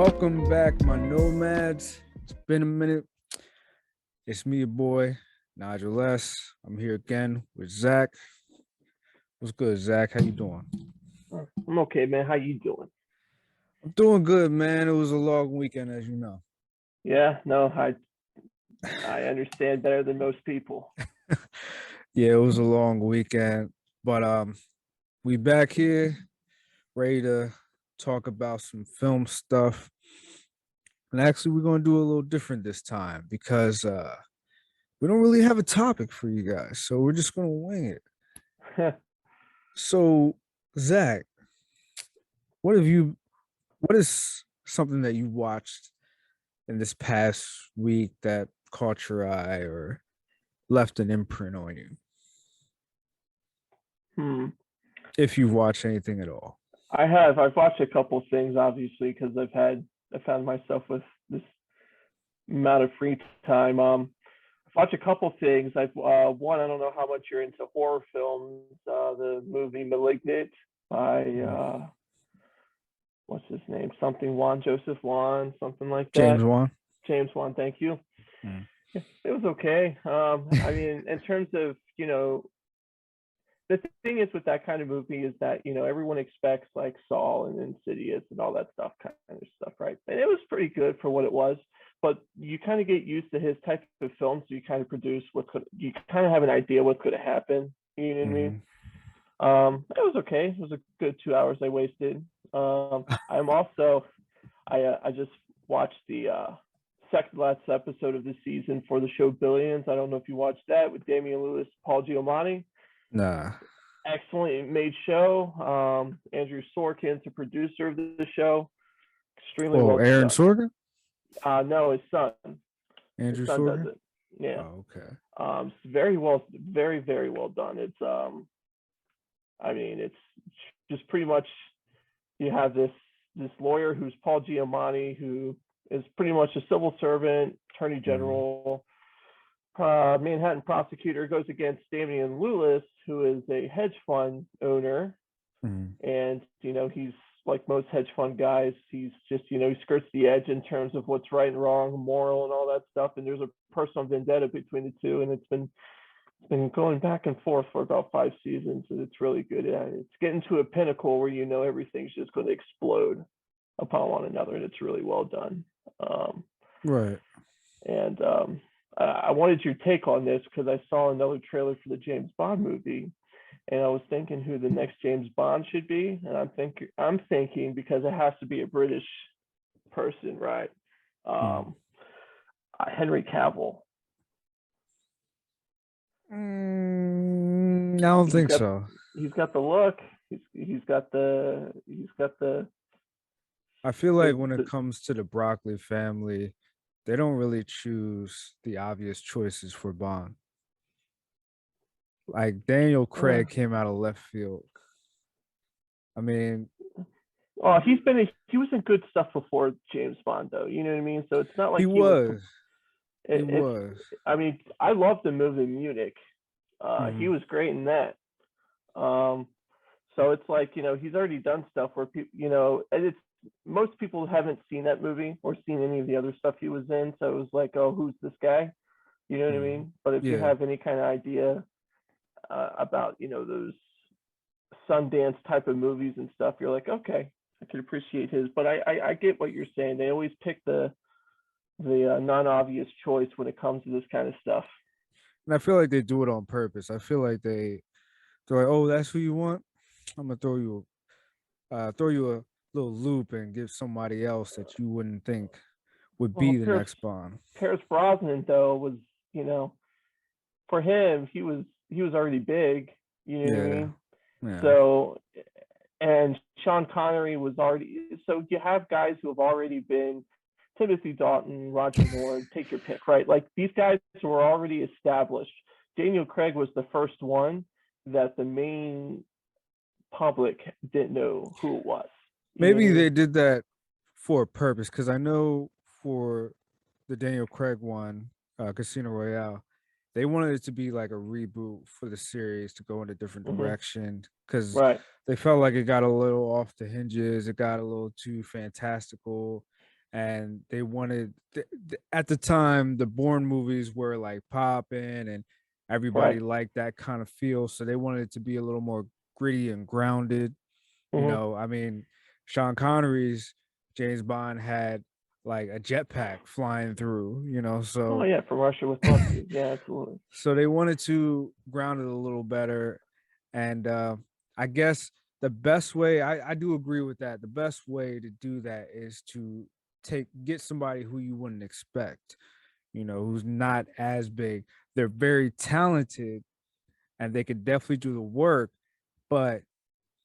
Welcome back, my nomads. It's been a minute. It's me, your boy, Nigel S. I'm here again with Zach. What's good, Zach? How you doing? I'm okay, man. How you doing? I'm doing good, man. It was a long weekend, as you know. Yeah, no, I understand better than most people. Yeah, it was a long weekend, but we back here, ready to talk about some film stuff. And actually, we're gonna do a little different this time because we don't really have a topic for you guys, so we're just gonna wing it. So, Zach, what have you? What is something that you watched in this past week that caught your eye or left an imprint on you? Hmm. If you've watched anything at all. I have. I've watched a couple things, obviously, because I found myself with this amount of free time. I've watched a couple things. One. I don't know how much you're into horror films. The movie *Malignant* by what's his name? Something Wan, Joseph Wan, something like James that. Wan. James Wan. Thank you. Mm. It was okay. I mean, in terms of the thing is with that kind of movie is that everyone expects like Saw and Insidious and all that stuff, kind of stuff, right? And it was pretty good for what it was, but you kind of get used to his type of film, so you kind of produce you kind of have an idea what could have happened. You know what I mean? It was okay. It was a good 2 hours I wasted. I just watched the second last episode of the season for the show Billions. I don't know if you watched that with Damian Lewis, Paul Giamatti. Nah. Excellent made show. Andrew Sorkin's the producer of the show. Extremely well Aaron done. Sorkin? No, his son. Andrew His son Sorkin? does it. Yeah. Oh, okay. It's very well, very, very well done. It's I mean, it's just pretty much you have this lawyer who's Paul Giamatti, who is pretty much a civil servant, attorney general, Manhattan prosecutor, goes against Damian Lewis, who is a hedge fund owner. And he's like most hedge fund guys, he's just he skirts the edge in terms of what's right and wrong, moral and all that stuff, and there's a personal vendetta between the two, and it's been going back and forth for about 5 seasons, and it's really good. It's getting to a pinnacle where everything's just going to explode upon one another, and it's really well done. Right. And I wanted your take on this because I saw another trailer for the James Bond movie, and I was thinking who the next James Bond should be, and I'm thinking because it has to be a British person, right? Henry Cavill. I don't think so. He's got the look. He's got the. I feel like when it comes to the Broccoli family, they don't really choose the obvious choices for Bond. Like Daniel Craig came out of left field. I mean, he was in good stuff before James Bond, though. You know what I mean? So it's not like he was. He was. I mean, I love the movie Munich. He was great in that. So it's like he's already done stuff where people and it's most people haven't seen that movie or seen any of the other stuff he was in. So it was like, oh, who's this guy? You know what I mean? But if you have any kind of idea about those Sundance type of movies and stuff, you're like, okay, I can appreciate his. But I get what you're saying. They always pick the non-obvious choice when it comes to this kind of stuff. And I feel like they do it on purpose. I feel like they're like, oh, that's who you want. I'm gonna throw you a little loop and give somebody else that you wouldn't think would be the next Bond. Pierce Brosnan, though, was for him, he was already big. You know what I mean? Yeah. So, and Sean Connery was already. So you have guys who have already been Timothy Dalton, Roger Moore, take your pick, right? Like these guys were already established. Daniel Craig was the first one that the main public didn't know who it was. Maybe they did that for a purpose, because I know for the Daniel Craig one, Casino Royale, they wanted it to be like a reboot for the series to go in a different direction, because they felt like it got a little off the hinges. It got a little too fantastical. and they wanted at the time the Bourne movies were like popping and everybody Right. liked that kind of feel, so they wanted it to be a little more gritty and grounded. Hmm. I mean, Sean Connery's James Bond had like a jetpack flying through, Oh so yeah, from Russia with Mustard. Yeah, absolutely. so they wanted to ground it a little better. And I guess the best way, I do agree with that. The best way to do that is to get somebody who you wouldn't expect, who's not as big. They're very talented and they could definitely do the work, but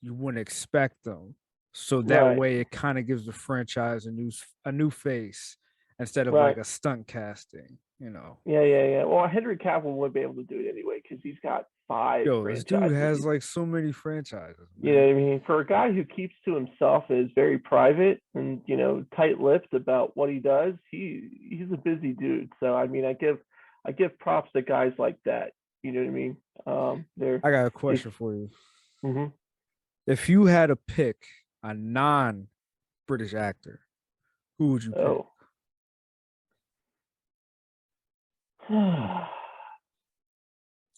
you wouldn't expect them. So that Right. way it kind of gives the franchise a new face instead of like Right. a stunt casting. Yeah, yeah, yeah. Well, Henry Cavill would be able to do it anyway because he's got five Yo, this dude franchises. has like so many franchises, You know man. what I mean? For a guy who keeps to himself, is very private and tight-lipped about what he does. He's a busy dude. So I mean, I give props to guys like that. You know what I mean? They're I got a they. question for you. Hmm. If you had to pick a non-British actor, who would you pick? Oh. All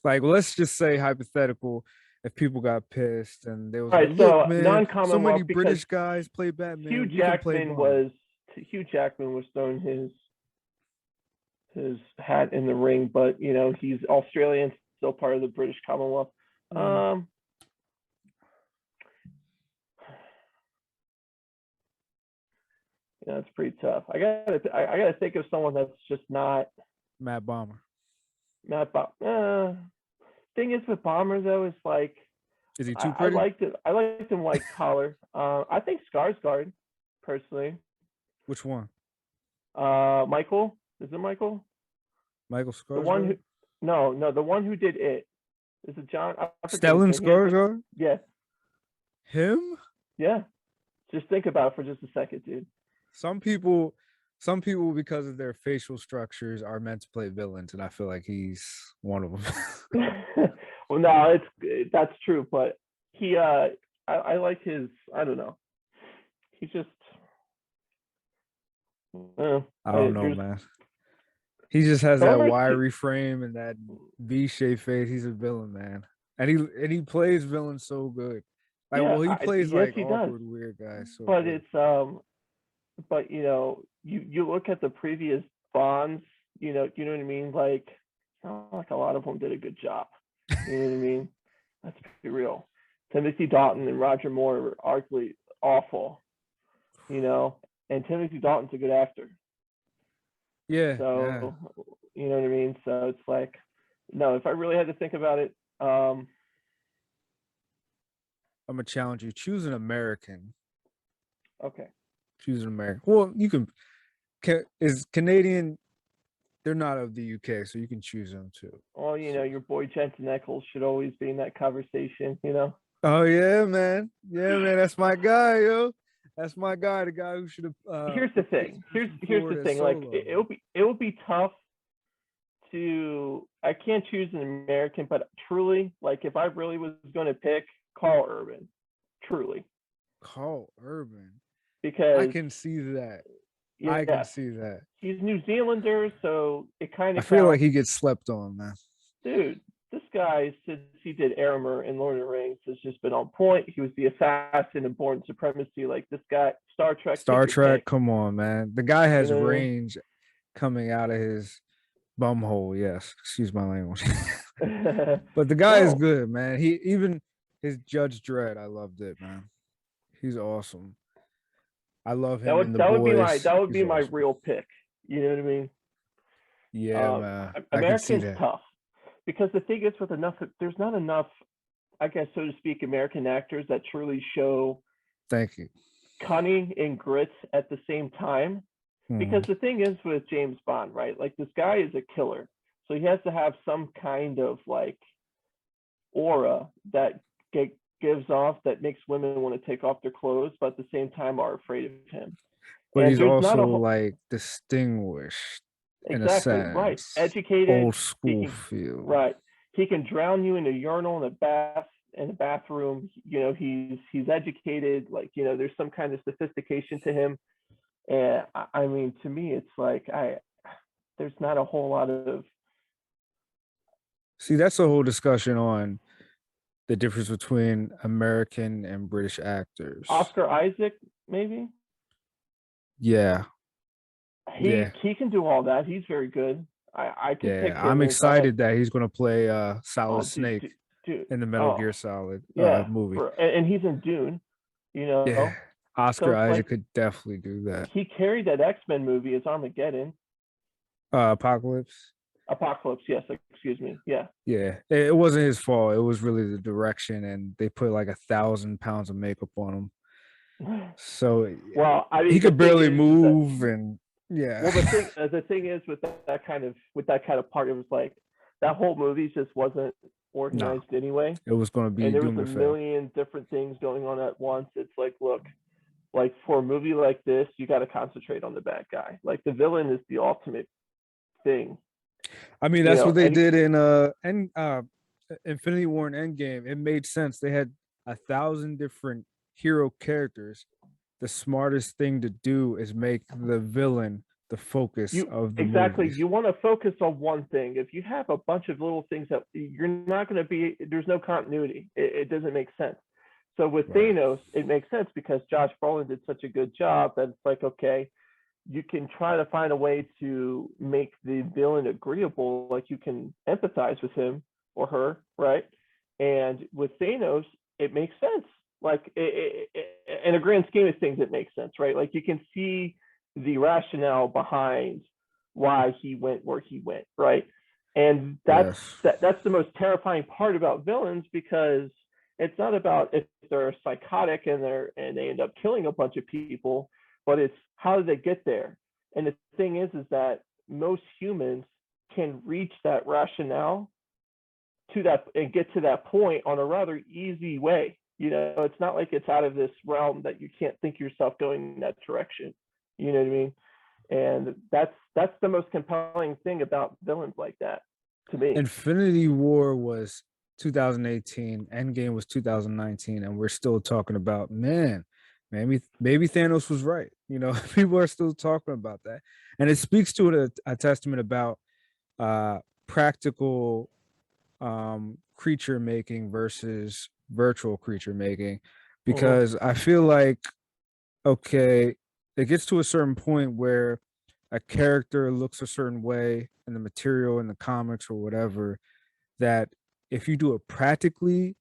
Like, let's just say hypothetical, if people got pissed and they was like, right. "Look, So man, so many non-Commonwealth because British guys play Hugh Batman. We can play Jackman Bond." was Hugh Jackman was throwing his hat in the ring, but he's Australian, still part of the British Commonwealth. Mm. Um, it's pretty tough. I gotta think of someone that's just not Matt Bomber. Matt Bob. Thing is with Bomber though, is like Is he I, too I pretty? liked it. I liked him white collar. I think Skarsgård, personally. Which one? Michael, is it Michael? Michael The one who Skarsgård? no, the one who did it. Is it John? I forget his Stellan name. He has like, Skarsgård? yeah, Him? yeah. Just think about it for just a second, dude. Some people, some people, because of their facial structures, are meant to play villains, and I feel like he's one of them. Well, no, that's true, but I like his. I don't know. He's just. I don't know, There's man. He just has some of that our wiry frame and that V-shaped face. He's a villain, man, and he plays villains so good. Like, yeah, well, he plays yes, like he does. awkward, weird guys so But good. but you look at the previous Bonds. You know what I mean. Like, not like a lot of them did a good job. You know what I mean. Let's be real. Timothy Dalton and Roger Moore were arguably awful. And Timothy Dalton's a good actor. Yeah, yeah. So, you know what I mean? So it's like, no, if I really had to think about it, I'm gonna challenge you. Choose an American. okay. Choose an American. Well, you is Canadian. They're not of the UK, so you can choose them too. Well, So. your boy Jensen Ackles should always be in that conversation. Oh yeah, man. Yeah, man. That's my guy, yo. That's my guy. The guy who should have Here's the replaced thing. Harrison Here's the Ford as thing. Like, Solo. it would be tough to. I can't choose an American, but truly, like, if I really was going to pick Carl Urban, truly, Carl Urban. I because can see that. I can yes, see that. he's New Zealander, so it kind I of feel like counts. he gets slept on, man. Dude, this guy, since he did Aramer in Lord of the Rings, has just been on point. He was the assassin in Born Supremacy. Like, this guy, Star Trek, pick Star your Trek, pick. come on, man. The guy You has know what range coming out of his bum hole. Yes, excuse my language. I mean? But the guy is No, good, man. He even his Judge Dredd, I loved it, man. He's awesome. I love that him in would The that would be my Boys. that would He's be my awesome. real pick. You know what I mean? Yeah, man. I can see American's that. tough because the thing is, there's not enough, I guess, so to speak, American actors that truly show Thank you. cunning and grit at the same time. Hmm. Because the thing is with James Bond, right? Like, this guy is a killer, so he has to have some kind of like aura that gives off that makes women want to take off their clothes, but at the same time are afraid of him. But And he's there's not also a like distinguished in a exactly right. sense. Educated, Old he school can feel. right. He can drown you in a urinal in a bathroom. He's educated. Like, there's some kind of sophistication to him. And I mean, to me, it's like there's not a whole lot of See, that's a whole discussion on the difference between American and British actors. Oscar Isaac, maybe. Yeah, yeah, He can do all that. He's very good. I could yeah. pick I'm him if I had. excited that he's gonna play Oh, Solid dude, Snake dude, dude. in the Metal Oh, Gear Solid yeah. movie. And he's in Dune, you Yeah, know. So Oscar it's Isaac like could definitely do that. he carried that X-Men movie as Armageddon. Apocalypse. Apocalypse, yes, excuse me. Yeah. Yeah, it wasn't his fault. It was really the direction, and they put like 1,000 pounds of makeup on him, so Well, I he mean, the could thing barely is that move, and yeah, well, the thing is with that kind of part, it was like that whole movie just wasn't no, organized anyway, it was going to and be there was doomed a to fail. million different things going on at once. It's like, look, like for a movie like this, you got to concentrate on the bad guy. Like the villain is the ultimate thing, I mean, that's what they And did in Infinity War and Endgame. It made sense. They had 1,000 different hero characters. The smartest thing to do is make the villain the focus you of the exactly movies. you want to focus on one thing. If you have a bunch of little things that you're not going to be, there's no continuity. It doesn't make sense. So with Right. Thanos, it makes sense because Josh Brolin did such a good job that it's like, okay, you can try to find a way to make the villain agreeable, like you can empathize with him or her, right? And with Thanos, it makes sense. Like in a grand scheme of things, it makes sense, right? Like you can see the rationale behind why he went where he went, right? And Yes. that's the most terrifying part about villains, because it's not about if they're psychotic and they end up killing a bunch of people, but it's how did they get there? And the thing is that most humans can reach that rationale to that and get to that point on a rather easy way. It's not like it's out of this realm that you can't think yourself going in that direction. You know what I mean? And that's the most compelling thing about villains like that to me. Infinity War was 2018, Endgame was 2019, and we're still talking about, man, maybe Thanos was right. People are still talking about that. And it speaks to a testament about practical creature making versus virtual creature making, Mm-hmm. because I feel like, okay, it gets to a certain point where a character looks a certain way in the material in the comics or whatever, that if you do it practically,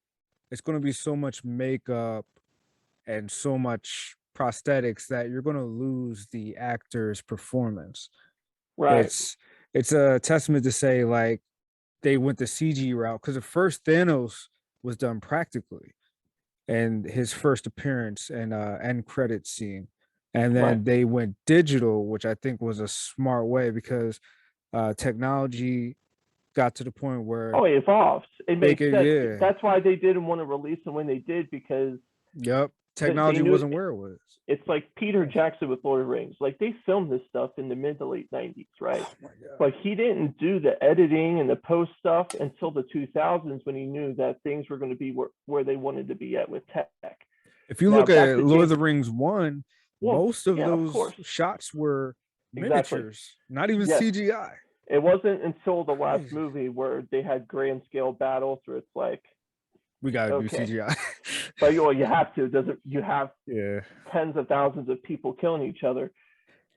it's going to be so much makeup and so much prosthetics that you're going to lose the actor's performance. Right. It's a testament to say, like, they went the CG route, because at first Thanos was done practically, and his first appearance and end credit scene, and Right. then they went digital, which I think was a smart way, because technology got to the point where Oh, it evolved. It they makes could, sense. yeah, That's why they didn't want to release them when they did, because yep, they technology knew wasn't where it was. it's like Peter Jackson with Lord of the Rings. Like they filmed this stuff in the mid to late 90s, right? Oh my god. But he didn't do the editing and the post stuff until the 2000s, when he knew that things were going to be where they wanted to be at with tech. If you Now look back at to Lord of James. the Rings 1, Well, most of yeah, of those course, shots were exactly. miniatures, not even Yes, CGI. it wasn't until the last Crazy. movie where they had grand scale battles where it's like, We gotta do okay, CGI. but you have to. Doesn't you have Yeah. tens of thousands of people killing each other?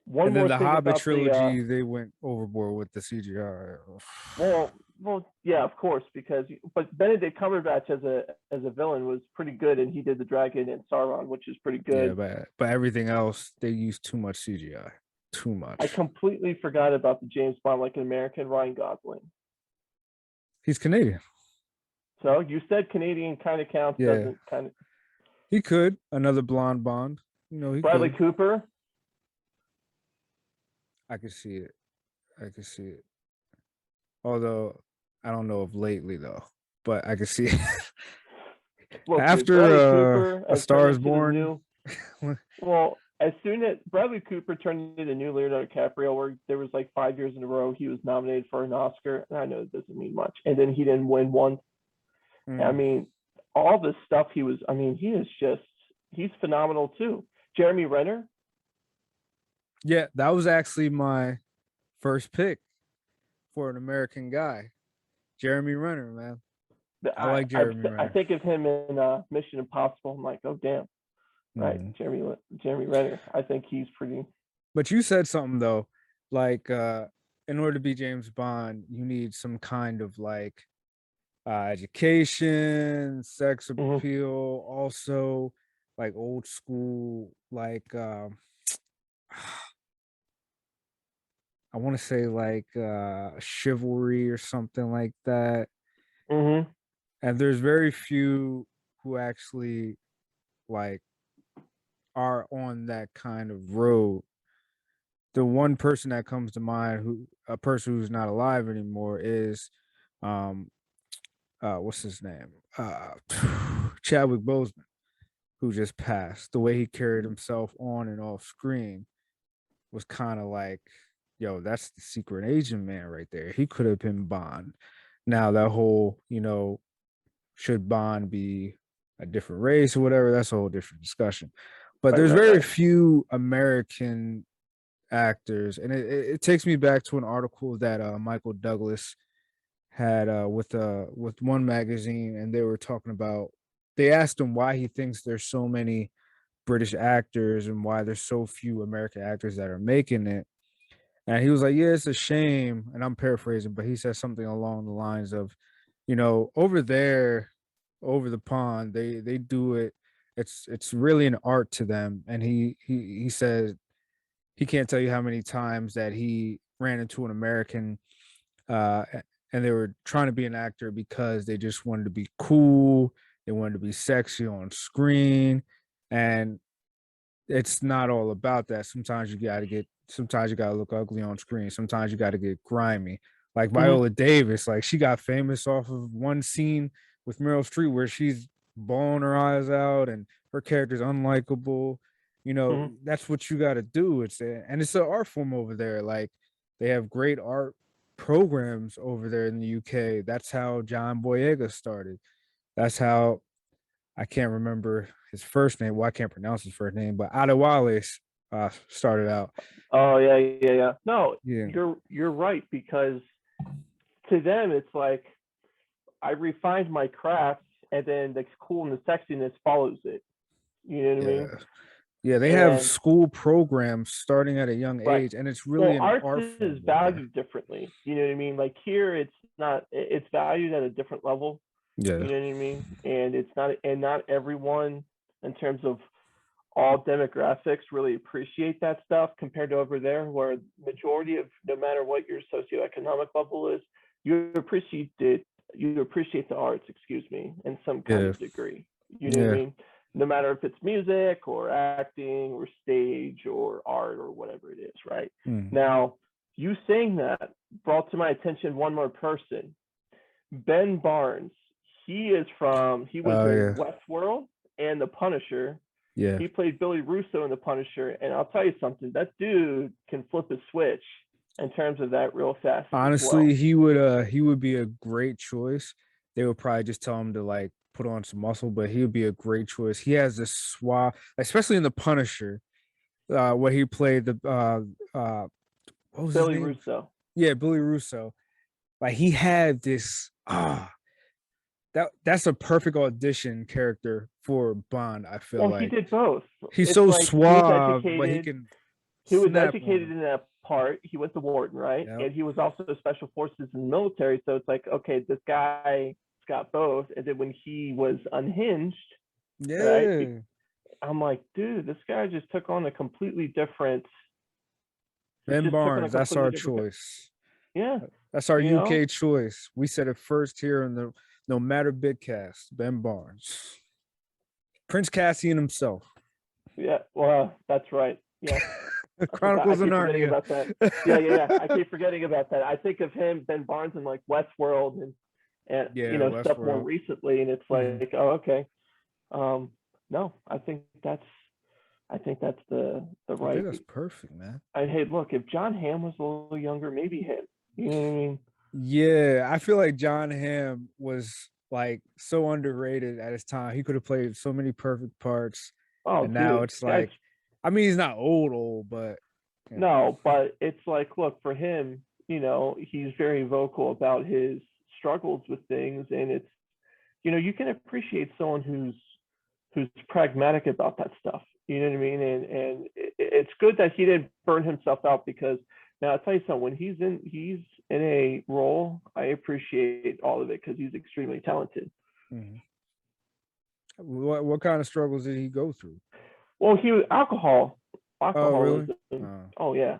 One And then more the thing Hobbit about the trilogy, they went overboard with the CGI. well, yeah, of course, because but Benedict Cumberbatch as a villain was pretty good, and he did the dragon and Sauron, which is pretty Yeah, good. but everything else, they used too much CGI. Too I much. completely forgot about the James Bond like an American, Ryan Gosling. He's Canadian. So you said Canadian kind of counts, Yeah. doesn't kind of. He could. Another blonde Bond. He Bradley could. Cooper. I could see it. I could see it. Although I don't know of lately though. But I could see it. Look, dude, After Bradley Cooper A has Star turned is into the Born. new. Well, as soon as Bradley Cooper turned into the new Leonardo DiCaprio, where there was like 5 years in a row he was nominated for an Oscar, and I know it doesn't mean much, and then he didn't win one. I Mm. mean, all the stuff he was. I mean, he's phenomenal too. Jeremy Renner. Yeah, that was actually my first pick for an American guy, Jeremy Renner, man. I like Jeremy I Renner. think of him in Mission Impossible. I'm like, oh damn, right, Mhm. Jeremy Renner. I think he's pretty. But you said something though, like in order to be James Bond, you need some kind of like education, sex Mhm. appeal, also like old school, like I want to say like chivalry or something like that. Mhm. And there's very few who actually like are on that kind of road. The one person that comes to mind, who a person who's not alive anymore, is um what's his name? Chadwick Boseman, who just passed. The way he carried himself on and off screen was kind of like, yo, that's the secret agent man right there. He could have been Bond. Now that whole, should Bond be a different race or whatever, that's a whole different discussion. But Right, there's right, very right. few American actors, and it takes me back to an article that Michael Douglas had with one magazine, and they were talking about. They asked him why he thinks there's so many British actors and why there's so few American actors that are making it. And he was like, "Yeah, it's a shame." And I'm paraphrasing, but he said something along the lines of, over there, over the pond, they do it. It's really an art to them. And he said he can't tell you how many times that he ran into an American uh and they were trying to be an actor because they just wanted to be cool, they wanted to be sexy on screen, and it's not all about that. Sometimes you gotta look ugly on screen. Sometimes you gotta get grimy. Like Mhm. Viola Davis, like she got famous off of one scene with Meryl Streep where she's bawling her eyes out and her character's unlikable. Mhm. That's what you gotta do. And it's an art form over there. Like they have great art programs over there in the UK. That's how John Boyega started. That's how I can't remember his first name. Well, I can't pronounce his first name, but Adewale started out. Oh yeah, yeah, yeah. No, Yeah, you're right because to them it's like I refined my craft, and then the cool and the sexiness follows it. You know what I yeah, mean? yeah. They have And school programs starting at a young right. age, and it's really Well, an arts art is form over there. valued differently. You know what I mean? Like here, it's not. It's valued at a different level. Yeah, You know what I mean? And it's not. And not everyone, in terms of all demographics, really appreciate that stuff compared to over there, where majority of no matter what your socioeconomic level is, you appreciate it. You appreciate the arts, excuse me, in some kind yeah, of degree. You know what I yeah. mean? No matter if it's music or acting or stage or art or whatever it is, right? Mm. Now, you saying that brought to my attention one more person, Ben Barnes. He was Oh in yeah, Westworld and The Punisher. yeah. He played Billy Russo in The Punisher, and I'll tell you something, that dude can flip a switch in terms of that real fast as Honestly, well. he would be a great choice. They would probably just tell him to like put on some muscle, but he would be a great choice. He has this suave, especially in the Punisher, where he played the what was his Billy name? Russo. Yeah, Billy Russo. Like he had this that's a perfect audition character for Bond, I feel Well, he like. did both. He's It's so like he was suave, but he educated. can He was snap on educated him. in that part. He went to Wharton, right? Yep. And he was also special forces in the military. So it's like, okay, this guy's got both. And then when he was unhinged, right? Yeah. I'm like, dude, this guy just took on a completely different. He Ben just took on a Barnes, that's completely our different. choice. Yeah, That's our you know. UK choice. We said it first here in the Nomader Bitcast. Ben Barnes. Prince Cassian himself. Yeah. Well, that's right. Yes, The I forgot. I Chronicles of keep forgetting Narnia. about that. Yeah, yeah, yeah. I keep forgetting about that. I think of him, Ben Barnes, in like Westworld and Yeah, stuff more Westworld. recently, and it's Mhm. like, oh, okay. Um, no, I think that's the I think right. that's perfect, man. Hey, look, if John Hamm was a little younger, maybe him. You know what I mean? Yeah, I feel like John Hamm was like so underrated at his time. He could have played so many perfect parts, Oh, and now dude, it's guys. like, I mean, he's not old, but Yeah. No, but it's like, look, for him, he's very vocal about his struggles with things, and it's, you can appreciate someone who's pragmatic about that stuff. You know what I mean? And it's good that he didn't burn himself out, because now I'll tell you something, when he's in a role, I appreciate all of it because he's extremely talented. Mm-hmm. What kind of struggles did he go through? Well, he was Oh, really? alcoholism. Oh yeah,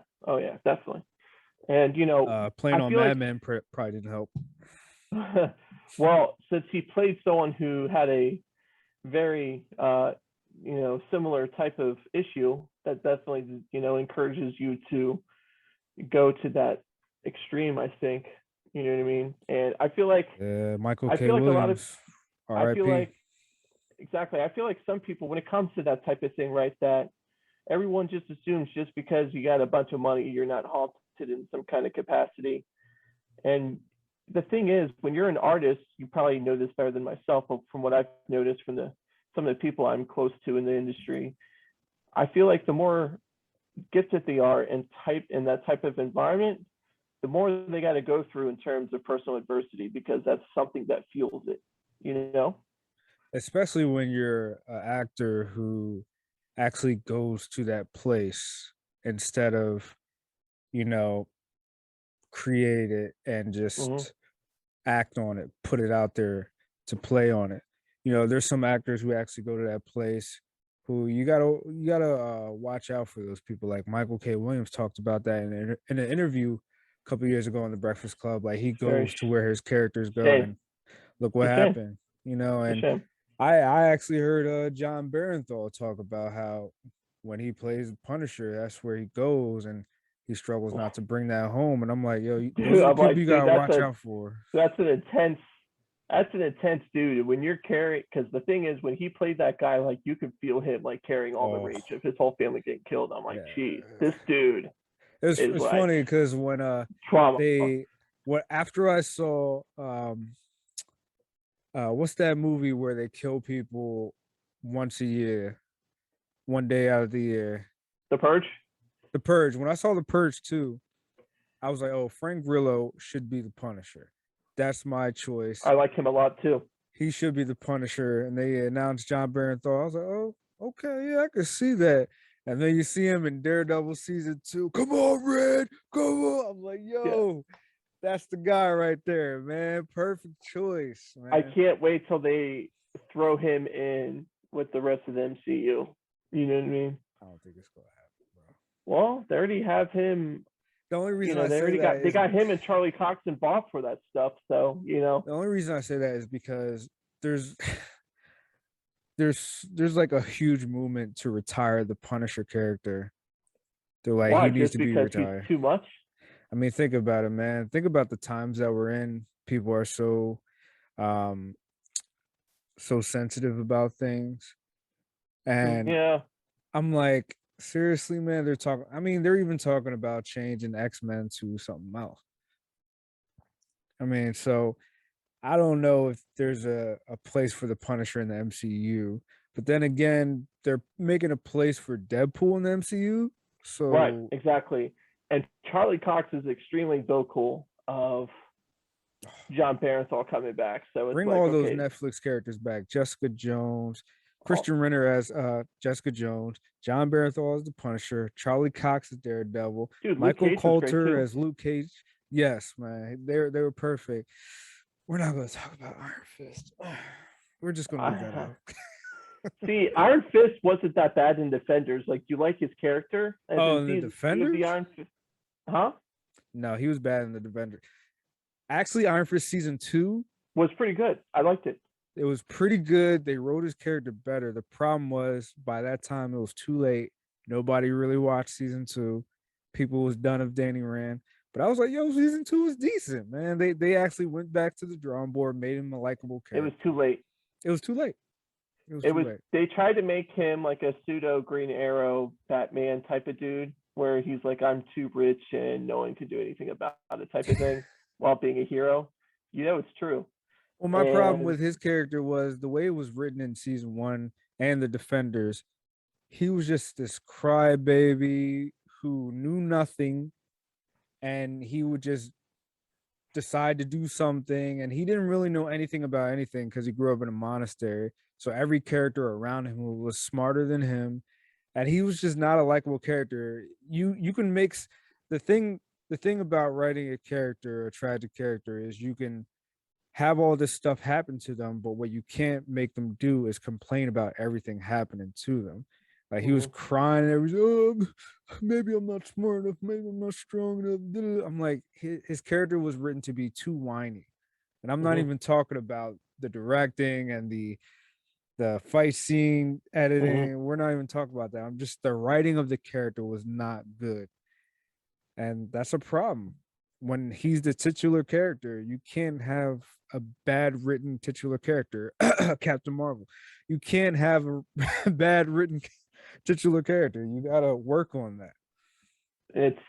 definitely. And Playing I on feel Mad like, Men probably didn't help. well, since he played someone who had a very similar type of issue, that definitely encourages you to go to that extreme, I think. You know what I mean? And I feel like Michael I K. feel like a lot of Williams, I feel R.I.P. like exactly. I feel like some people, when it comes to that type of thing, right, that everyone just assumes just because you got a bunch of money, you're not haunted in some kind of capacity. And the thing is, when you're an artist, you probably know this better than myself, but from what I've noticed from some of the people I'm close to in the industry, I feel like the more gifted they are in that type of environment, the more they got to go through in terms of personal adversity, because that's something that fuels it, you know? Especially when you're an actor who actually goes to that place instead of, you know, create it and Mm-hmm. just act on it, put it out there to play on it. There's some actors who actually go to that place who you gotta watch out for those people. Like Michael K. Williams talked about that in an interview a couple years ago on the Breakfast Club. Like he It's very goes to where his characters go, shame. and look what It's a shame. happened. It's a And shame. I actually heard John Barenthal talk about how when he plays the Punisher, that's where he goes and he struggles not to bring that home. And I'm like, yo, those Dude, are the I'm people like, you dude, gotta watch out for. that's an intense that's an intense dude. When you're carrying, because the thing is, when he played that guy, like, you could feel him like carrying all the Oh, rage of his whole family getting killed. I'm like, yeah. geez, this dude is It's like funny because when trauma. they what after I saw what's that movie where they kill people once a year, one day out of the year? The Purge. The Purge. When I saw The Purge too, I was like, oh, Frank Grillo should be the Punisher. That's my choice. I like him a lot too. He should be the Punisher. And they announced John Barenthal. I was like, oh, okay, yeah, I can see that. And then you see him in Daredevil season 2. Come on, Red. Come on. I'm like, Yeah, yo, that's the guy right there, man. Perfect choice, I man. can't wait till they throw him in with the rest of the MCU. You know what I mean? I don't think it's gonna happen, bro. Well, they already have him. The only reason I say They that got is him and Charlie Cox involved for that stuff. So the only reason I say that is because there's there's like a huge movement to retire the Punisher character. They're like, why? he needs Just to be because he's retired. too much? I mean, think about it, man. Think about the times that we're in. People are um so sensitive about things. And Yeah. I'm like, seriously, man, they're talking. I mean, they're even talking about changing X-Men to something else. I mean, so I don't know if there's a place for the Punisher in the MCU, but then again, they're making a place for Deadpool in the MCU. Right, So exactly. And Charlie Cox is extremely vocal of John Barenthal coming back. So it's bring like, all those okay, Netflix characters back. Jessica Jones, oh, Christian Renner as Jessica Jones, John Barenthal as the Punisher, Charlie Cox as Daredevil, dude, Luke Michael Cage was great Coulter too. as Luke Cage. Yes, man, they were perfect. We're not going to talk about Iron Fist. We're just going to leave that out. See, Iron Fist wasn't that bad in Defenders. Like, you like his character, and Oh, then and the season 2 of the Defenders? Iron Fist, huh? No, he was bad in the Defenders. Actually, Iron Fist season 2, Was pretty good. I liked it. it was pretty good. They wrote his character better. The problem was by that time it was too late. Nobody really watched season 2. People was done of Danny Rand. But I was like, yo, season 2 was decent, man. They actually went back to the drawing board, made him a likable It was character. too late. It was too late. It was It too was late. They tried to make him like a pseudo Green Arrow Batman type of dude, where he's like, I'm too rich and no one can do anything about it type of thing, while being a hero. It's true. Well, my problem And with his character was the way it was written in season 1 and the Defenders. He was just this crybaby who knew nothing, and he would just decide to do something, and he didn't really know anything about anything because he grew up in a monastery. So every character around him was smarter than him, and he was just not a likable character. You can make the thing the thing about writing a character, a tragic character, is you can have all this stuff happen to them, but what you can't make them do is complain about everything happening to them. Like he was Mhm. crying and everything. Oh, maybe I'm not smart enough. Maybe I'm not strong enough. I'm like, his character was written to be too whiny, and I'm not Mhm. even talking about the directing and the fight scene Mhm. editing. We're not even talking about that. I'm just the writing of the character was not good, and that's a problem. When he's the titular character, you can't have a bad written titular character. Captain Marvel, you can't have a bad written titular character. You gotta work on that. It's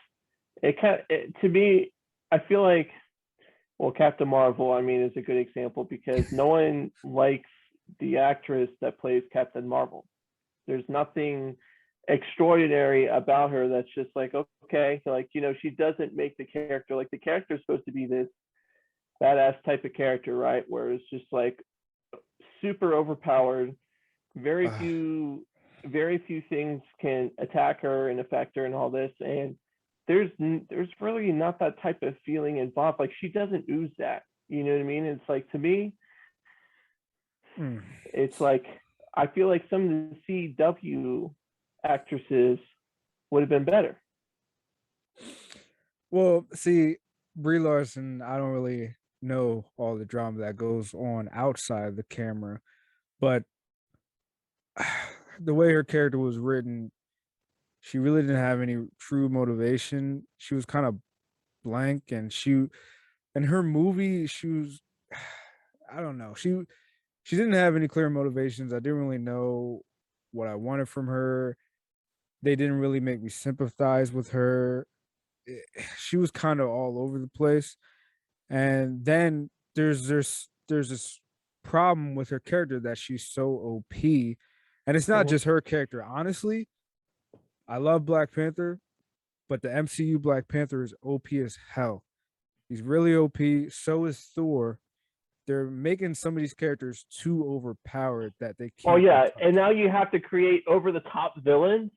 it kind of to me. I feel like, well, Captain Marvel, I mean, is a good example because no one likes the actress that plays Captain Marvel. There's nothing extraordinary about her that's just like, okay, like, she doesn't make the character, like, the character is supposed to be this badass type of character, right? Where it's just like super overpowered. Very Uh, few, very few things can attack her and affect her and all this. And there's really not that type of feeling involved. Like, she doesn't ooze that. You know what I mean? It's like, to me, mm. it's like, I feel like some of the CW actresses would have been better. Well, see, Brie Larson, I don't really know all the drama that goes on outside the camera, but the way her character was written, she really didn't have any true motivation. She was kind of blank, and she in her movie, she was I don't know. She didn't have any clear motivations. I didn't really know what I wanted from her. They didn't really make me sympathize with her. She was kind of all over the place. And then there's this problem with her character that she's so OP. And it's not Mhm. just her character. Honestly, I love Black Panther, but the MCU Black Panther is OP as hell. He's really OP. So is Thor. They're making some of these characters too overpowered that they Oh can't be yeah, and touched. now you have to create over the top villains,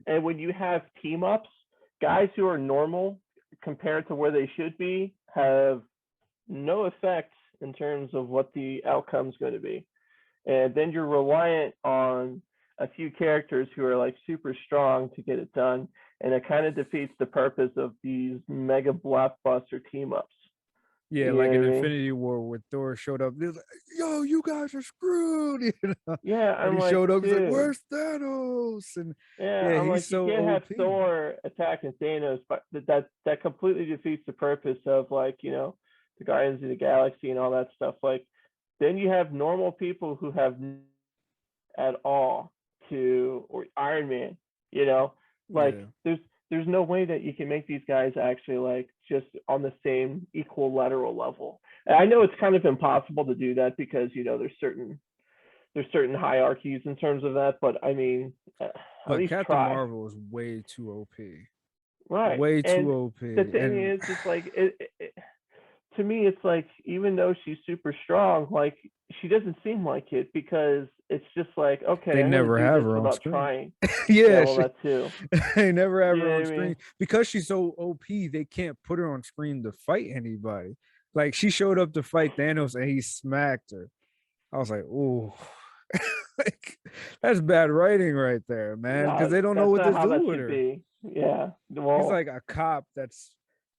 and when you have team ups, guys who are normal compared to where they should be have no effect in terms of what the outcome's going to be. And then you're reliant on a few characters who are like super strong to get it done, and it kind of defeats the purpose of these mega blockbuster team ups. Yeah, You know like what in I mean? Infinity War where Thor showed up, they was like, "Yo, you guys are screwed," Yeah, and I'm he like, showed up. He's like, dude. "Where's Thanos?" And Yeah, yeah, I'm he's like, you so can't have OP. Thor attacking Thanos, but that completely defeats the purpose of, like, the Guardians of the Galaxy and all that stuff. Like, then you have normal people who have at all to, or Iron Man, you know, like, Yeah, there's no way that you can make these guys actually like just on the same equal lateral level. And I know it's kind of impossible to do that because there's certain hierarchies in terms of that, but I mean, at but least Captain try. Marvel is way too OP. Right. Way too And the OP. thing And is, it's like to me, it's like, even though she's super strong, like, she doesn't seem like it because it's just like, okay, they I'm gonna never do have this her on without screen. trying. Yeah, Yeah, well, that too. they never have You her know on what I screen mean? because she's so OP. They can't put her on screen to fight anybody. Like she showed up to fight Thanos and he smacked her. I was like, "Oh, like, that's bad writing right there, man." Because No, they don't know that's what not to how do that with should her. be. Yeah. He's Well, like a cop that's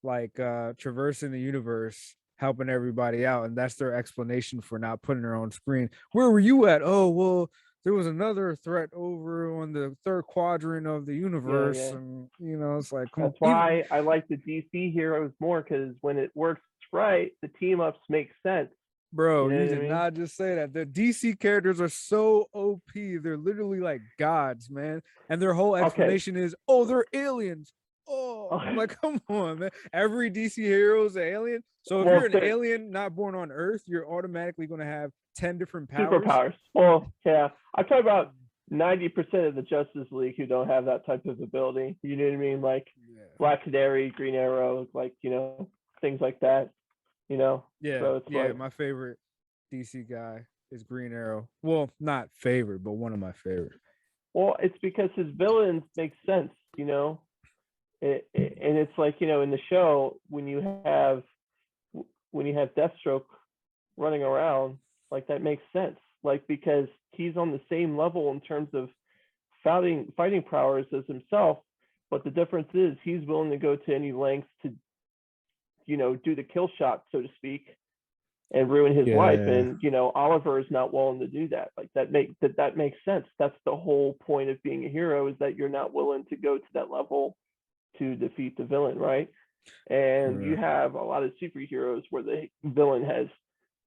like traversing the universe, helping everybody out, and that's their explanation for not putting her on screen. Where were you at? Oh, well, there was another threat over on the third quadrant of the yeah, universe, yeah. and it's like, come on, That's even why I like the DC heroes more, because when it works right, the team ups make sense. You bro, know you what I did mean? not just say that. The DC characters are so OP. They're literally like gods, man. And their whole Okay. explanation is, oh, they're aliens. Oh, I'm like, come on, man. Every DC hero is an alien. So if you're Well, an alien not born on Earth, you're automatically going to have 10 different powers. superpowers. Well, yeah. I'm talking about 90% of the Justice League who don't have that type of ability. You know what I mean? Like Yeah. Black Canary, Green Arrow, like, things like that. Yeah. So it's Yeah. like, My favorite DC guy is Green Arrow. Well, not favorite, but one of my favorite. well, it's because his villains make sense, and it's like, in the show when you have Deathstroke running around, like that makes sense, like because he's on the same level in terms of fighting prowess as himself, but the difference is he's willing to go to any lengths to do the kill shot, so to speak, and ruin his life. Yeah. And Oliver is not willing to do that. Like that makes sense. That's the whole point of being a hero, is that you're not willing to go to that level to defeat the villain, right? And you have a lot of superheroes where the villain has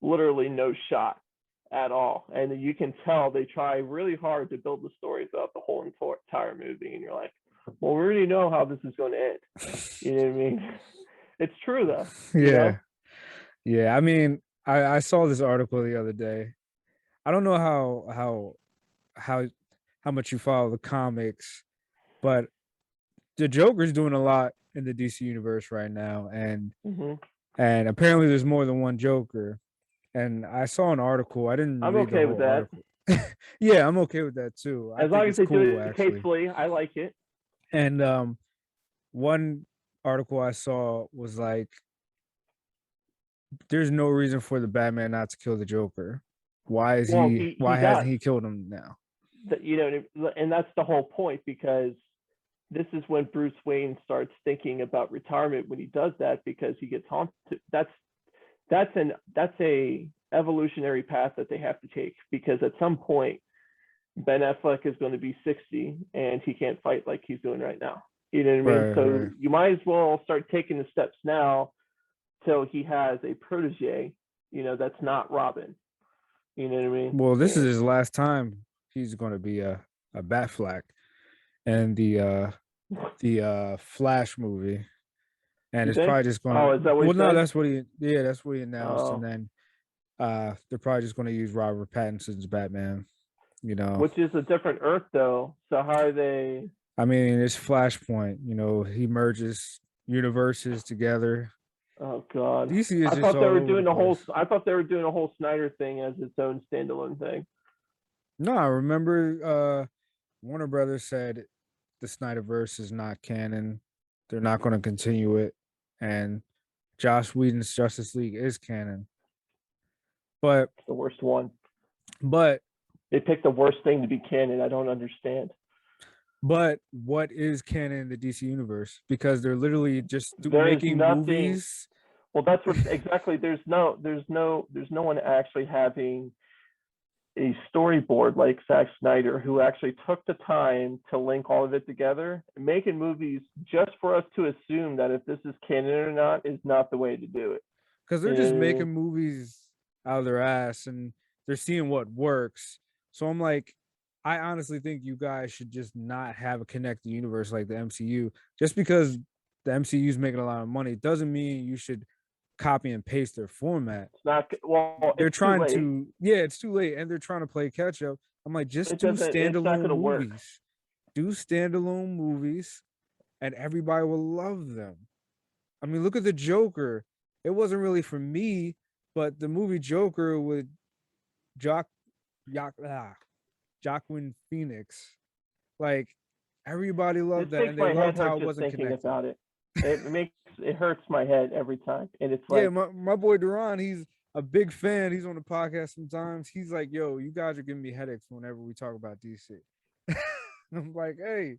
literally no shot at all, and you can tell they try really hard to build the story throughout the whole entire movie, and you're like, well, we already know how this is going to end. You know what I mean? It's true though. Yeah. Yeah. I mean, I saw this article the other day. I don't know how much you follow the comics, but the Joker's doing a lot in the DC universe right now, and apparently there's more than one Joker. And I saw an article. I didn't I'm read the okay whole with that. article. Yeah, I'm okay with that too. I As think long as it's they cool, do it actually. tastefully, I like it. And one article I saw was like, there's no reason for the Batman not to kill the Joker. Why is Well, he? he Why hasn't does. he killed him now? And that's the whole point, because this is when Bruce Wayne starts thinking about retirement when he does that, because he gets haunted. That's a evolutionary path that they have to take, because at some point Ben Affleck is going to be 60 and he can't fight like he's doing right now. You know what I mean? Right, So right. you might as well start taking the steps now till he has a protege, that's not Robin. You know what I mean? Well, this is his last time he's going to be a Batfleck, and the Flash movie, and You it's think? probably just going Oh, to. is that what Well, he no, said? that's what he announced, and Oh, then they're probably just going to use Robert Pattinson's Batman. which is a different Earth though. So how are they? I mean, it's Flashpoint. He merges universes together. Oh God, DC is I just thought they all were over the doing place. a whole Snyder thing as its own standalone thing. No, I remember Warner Brothers said the Snyderverse is not canon. They're not going to continue it, and Joss Whedon's Justice League is canon. But It's the worst one. but They picked the worst thing to be canon. I don't understand. but what is canon in the DC universe? Because they're literally just There's making nothing. movies. Well, that's what exactly. There's no one actually having a storyboard like Zack Snyder, who actually took the time to link all of it together. Making movies just for us to assume that if this is canon or not is not the way to do it. Because they're just making movies out of their ass, and they're seeing what works. So I'm like, I honestly think you guys should just not have a connected universe like the MCU. Just because the MCU is making a lot of money doesn't mean you should copy and paste their format. It's not well. They're It's too trying late. to, yeah, it's too late, and they're trying to play catch up. I'm like, just do It's not standalone going to work. movies. Do standalone movies, and everybody will love them. I mean, look at the Joker. It wasn't really for me, but the movie Joker with Joaquin Phoenix, like everybody loved that, and they loved how it wasn't thinking connected. about it. It hurts my head every time, and it's Yeah, like, my boy Duran, he's a big fan. He's on the podcast sometimes. He's like, "Yo, you guys are giving me headaches whenever we talk about DC." I'm like, "Hey,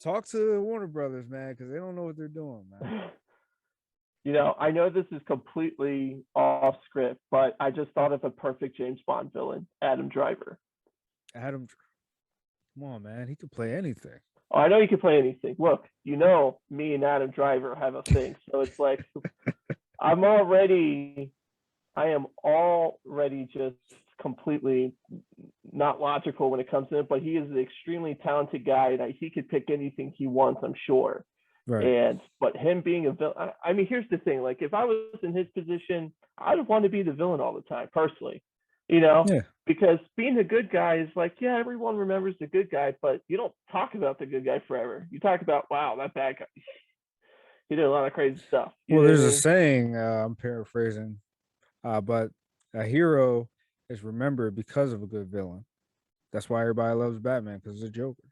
talk to Warner Brothers, man, because they don't know what they're doing, man." I know this is completely off script, but I just thought of a perfect James Bond villain, Adam Driver. Adam, come on, man, he could play anything. Oh, I know he can play anything. Look, me and Adam Driver have a thing, so it's like I am already just completely not logical when it comes to it, but he is an extremely talented guy, and he could pick anything he wants, I'm sure. Right. But him being a villain, I mean, here's the thing: like, if I was in his position, I'd want to be the villain all the time, personally. You know, Yeah. because being a good guy is like, yeah, everyone remembers the good guy, but you don't talk about the good guy forever. You talk about, wow, that bad guy, he did a lot of crazy stuff. You Well, know what I there's a mean? saying, I'm paraphrasing, but a hero is remembered because of a good villain. That's why everybody loves Batman, because it's a Joker.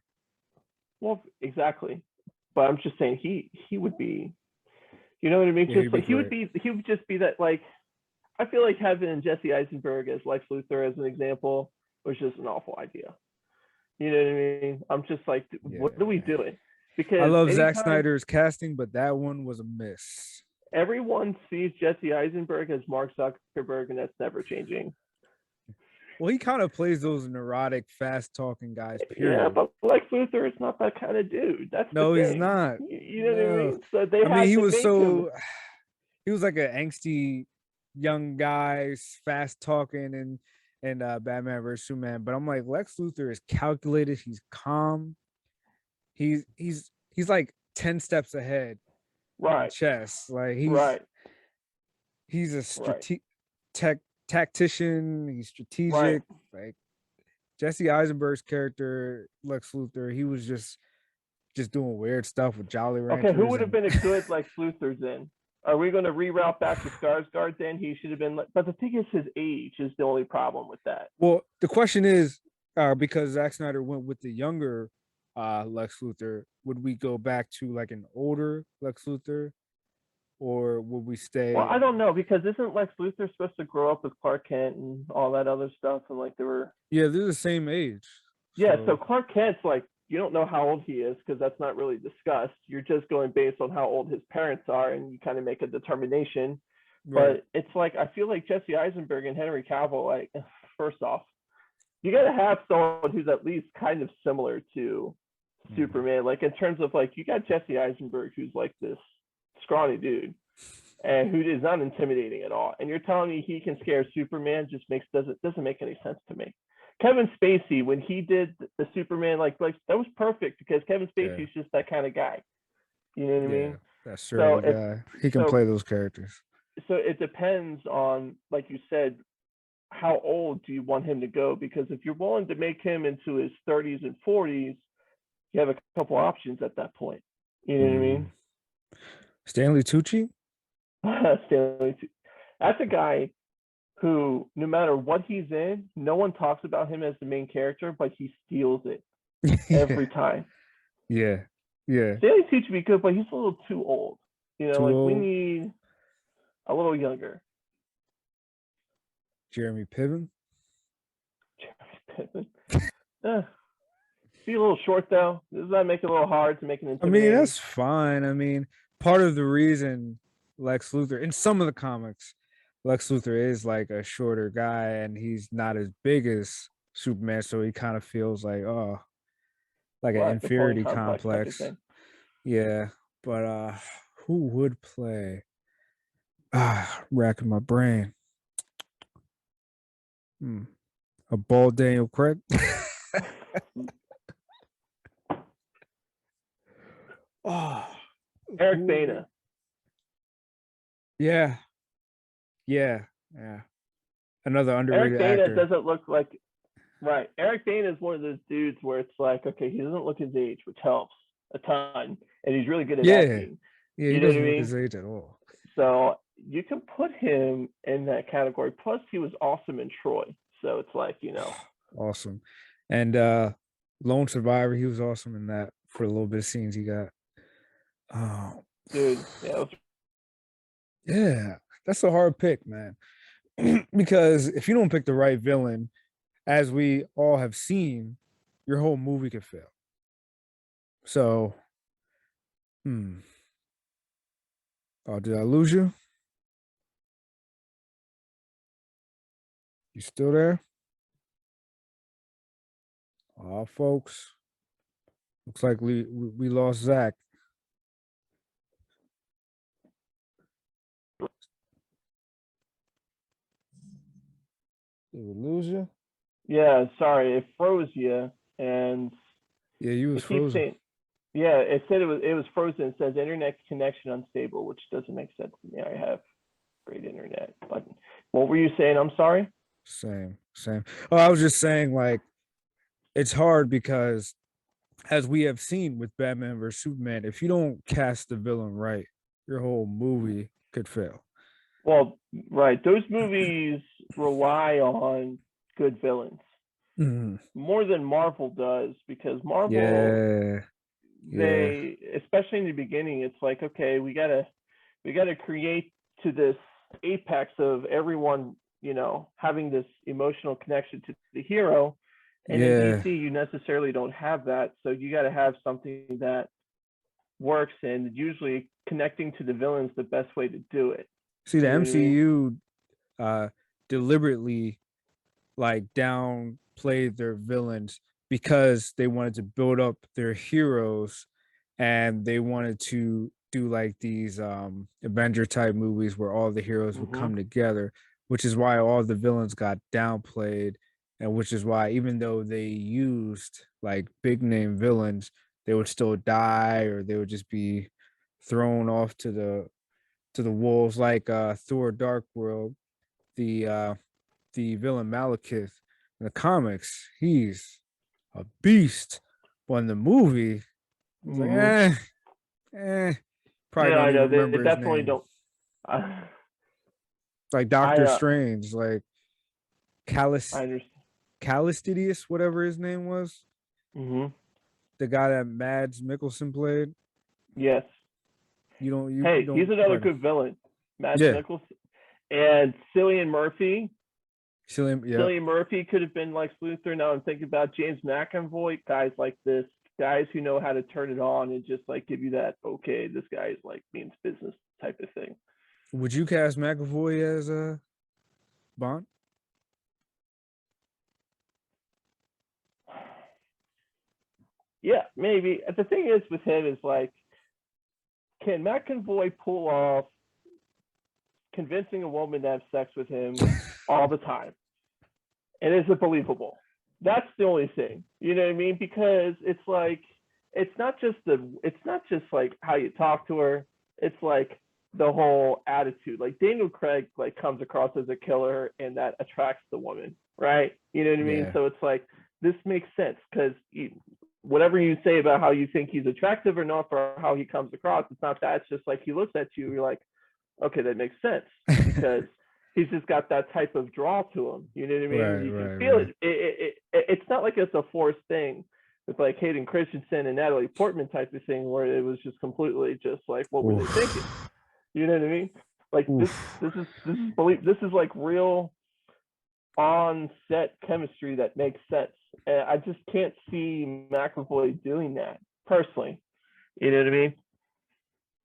Well, exactly. But I'm just saying he would be, you know what I mean? Yeah, Just he'd be like great. he would just be that, like, I feel like having Jesse Eisenberg as Lex Luthor as an example was just an awful idea. You know what I mean? I'm just like, what are we Yeah. doing? I Because love Zack anytime Snyder's casting, but that one was a miss. everyone sees Jesse Eisenberg as Mark Zuckerberg, and that's never changing. Well, he kind of plays those neurotic, fast talking guys, Yeah, period. but Lex Luthor is not that kind of dude. That's the No, he's thing. not. You know what I No. mean? So they I mean, had he to was make him so he was like an angsty young guy, fast talking and Batman versus Superman. But I'm like, Lex Luthor is calculated, he's calm, he's like 10 steps ahead in right, chess. Like right, he's a right, tactician, he's right. strategic. Like Jesse Eisenberg's character, Lex Luthor, he was just doing weird stuff with Jolly Okay, who Ranchers would have and been a good Lex Luthor then? Are we going to reroute back to Skarsgård then? He should have been, but the thing is, his age is the only problem with that. well, the question is, because Zack Snyder went with the younger Lex Luthor, would we go back to like an older Lex Luthor, or would we Well, stay? I don't know because isn't Lex Luthor supposed to grow up with Clark Kent and all that other stuff? And like they were, Yeah, they're the same age, yeah. So so Clark Kent's like, you don't know how old he is because that's not really discussed. You're just going based on how old his parents are, and you kind of make a determination. right. But it's like I feel like Jesse Eisenberg and Henry Cavill. Like, first off, you got to have someone who's at least kind of similar to Mhm. Superman. Like in terms of like you got Jesse Eisenberg who's like this scrawny dude and who is not intimidating at all. And you're telling me he can scare Superman just doesn't make any sense to me. Kevin Spacey, when he did the Superman, like that was perfect because Kevin Yeah, Spacey's just that kind of guy. You know what I yeah, mean? that So surly if guy. He can so play those characters. so it depends on, like you said, how old do you want him to go? Because if you're willing to make him into his 30s and 40s, you have a couple options at that point. You know what I Mm. mean? Stanley Tucci. Stanley, that's a guy who, no matter what he's in, no one talks about him as the main character, but he steals it Yeah, every time. yeah, yeah. Stanley Tucci would be good, but he's a little too old. You know, Too like we old. need a little younger. Jeremy Piven. Eh, be a little short though. Does that make it a little hard to make it I mean, intimidating? that's fine. I mean, part of the reason Lex Luthor in some of the comics, Lex Luthor is like a shorter guy and he's not as big as Superman, so he kind of feels like, oh, like an Right, the pulling inferiority complex type of complex. thing. Yeah. But who would play? Racking my brain. Hmm. A bald Daniel Craig. Oh, Eric who would be? Bana. Yeah, yeah, yeah. Another Eric underrated Bana actor. doesn't look like right. Eric Bana is one of those dudes where it's like, okay, he doesn't look his age, which helps a ton, and he's really good at Yeah, acting. yeah. He You know what I doesn't look his mean? age at all. So you can put him in that category. Plus, he was awesome in Troy. So it's like, Awesome. And Lone Survivor, he was awesome in that for a little bit of scenes he got. Oh, dude, yeah, yeah. That's a hard pick, man. Because if you don't pick the right villain, as we all have seen, your whole movie could fail. So, hmm. Oh, did I lose you? You still there? Oh, folks. Looks like we lost Zach. Did we lose you? yeah. Sorry, it froze you, and Yeah, you was it keeps frozen. saying, yeah, it said it was frozen. It says internet connection unstable, which doesn't make sense to me. I have great internet, but what were you saying? I'm sorry. Same. Same. Oh, I was just saying, like, it's hard because, as we have seen with Batman versus Superman, if you don't cast the villain right, your whole movie could fail. Well, right. Those movies rely on good villains Mhm. more than Marvel does, because Marvel, Yeah, yeah, they, especially in the beginning, it's like, okay, we gotta create to this apex of everyone, having this emotional connection to the hero. And in yeah. DC, you necessarily don't have that. So you got to have something that works, and usually connecting to the villain's the best way to do it. See, the You know what I mean? MCU uh deliberately like downplayed their villains because they wanted to build up their heroes, and they wanted to do like these Avenger type movies where all the heroes would Mm-hmm. come together, which is why all the villains got downplayed, and which is why even though they used like big name villains, they would still die, or they would just be thrown off to the wolves, like Thor Dark World, the villain Malekith in the comics, he's a beast. But in the movie, it's like, Mm-hmm. eh, probably Yeah, don't I even know. They remember his definitely name. don't. I, It's like I, Doctor uh, Strange, like I Callus understand. Callistidius, whatever his name was, Mm-hmm. the guy that Mads Mikkelsen played. Yes. You Hey, he's don't another probably good villain, Mads yeah. Mikkelsen. And Cillian Murphy. Yeah. Cillian Murphy could have been Lex Luthor. Now I'm thinking about James McAvoy, guys like this, guys who know how to turn it on and just like give you that, okay, this guy is like means business type of thing. Would you cast McAvoy as Bond? Yeah, maybe. The thing is with him is like, can McAvoy pull off convincing a woman to have sex with him all the time? And is it believable? That's the only thing. You know what I mean? Because it's like, it's not just like how you talk to her. It's like the whole attitude. Like Daniel Craig like comes across as a killer, and that attracts the woman, right? You know what I mean? Yeah. So it's like, this makes sense because whatever you say about how you think he's attractive or not, or how he comes across, it's not that. It's just like he looks at you, you're like, okay, that makes sense, because he's just got that type of draw to him. You know what I mean? Right, You can right, feel right. it. It's not like it's a forced thing with like Hayden Christensen and Natalie Portman type of thing, where it was just completely just like, what were they thinking? Oof. You know what I mean? Like this, Oof. this is like real on set chemistry that makes sense. And I just can't see McAvoy doing that personally. You know what I mean?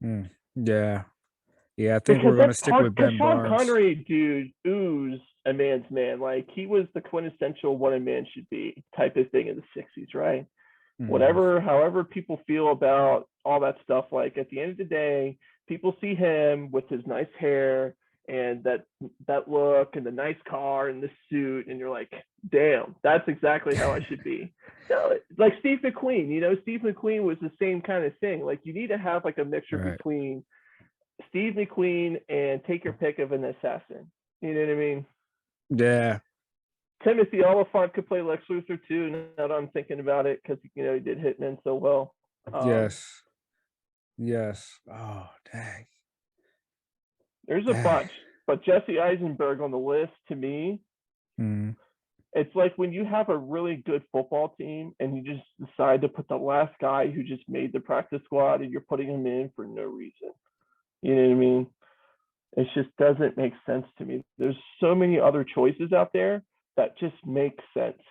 Mm. Yeah. Yeah, I think Because we're gonna that's stick hard. with Because Ben Sean Barnes. Connery, dude, oozed a man's man. Like he was the quintessential what a man should be type of thing in the '60s, right? Mhm. Whatever, however people feel about all that stuff, like at the end of the day, people see him with his nice hair and that look and the nice car and the suit, and you're like, damn, that's exactly how I should be. Like Steve McQueen, Steve McQueen was the same kind of thing. Like you need to have like a mixture Right. between Steve McQueen and take your pick of an assassin. You know what I mean? Yeah. Timothy Oliphant could play Lex Luthor too. Now that I'm thinking about it, because he did Hitman so well. Um, Yes. Yes. Oh, dang. there's a Dang. bunch, but Jesse Eisenberg on the list to me, Mm. it's like when you have a really good football team and you just decide to put the last guy who just made the practice squad and you're putting him in for no reason. You know what I mean? It just doesn't make sense to me. There's so many other choices out there that just make sense.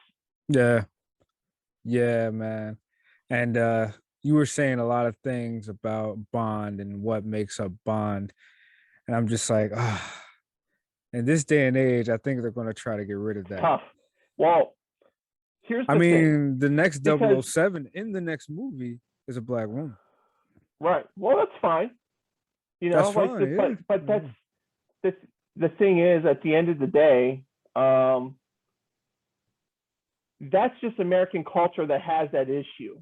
Yeah. Yeah, man. And you were saying a lot of things about Bond and what makes up Bond. And I'm just like, ah, in this day and age, I think they're gonna try to get rid of It's that. tough. Well, here's I the thing, mean, the next because 007 in the next movie is a black woman. right, well, that's fine. That's Like fine, yeah. but that's Yeah. this. The thing is, at the end of the day, um, that's just American culture that has that issue.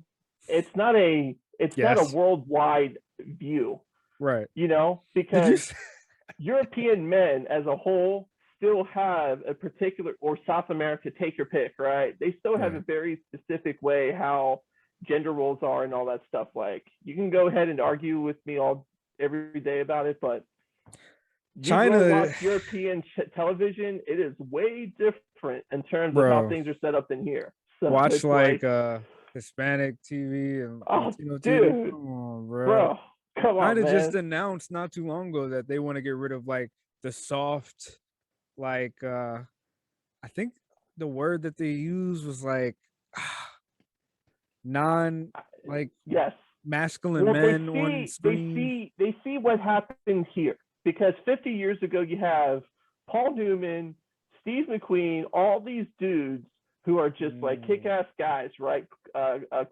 It's not a Yes. worldwide view, Right. Did you because say European men as a whole still have a particular, or South America, take your pick, right? They still have a very specific way how gender roles are and all that stuff. Like, you can go ahead and argue with me every day about it, but China, watch European television, it is way different in terms of how things are set up in here. So watch like Hispanic TV and Latino TV. Come on, bro. Come on, China man. just announced not too long ago that they want to get rid of like the soft, like I think the word that they used was like non, like yes, masculine men on screen. They see what happened here, because 50 years ago you have Paul Newman, Steve McQueen, all these dudes who are just like kick-ass guys, right?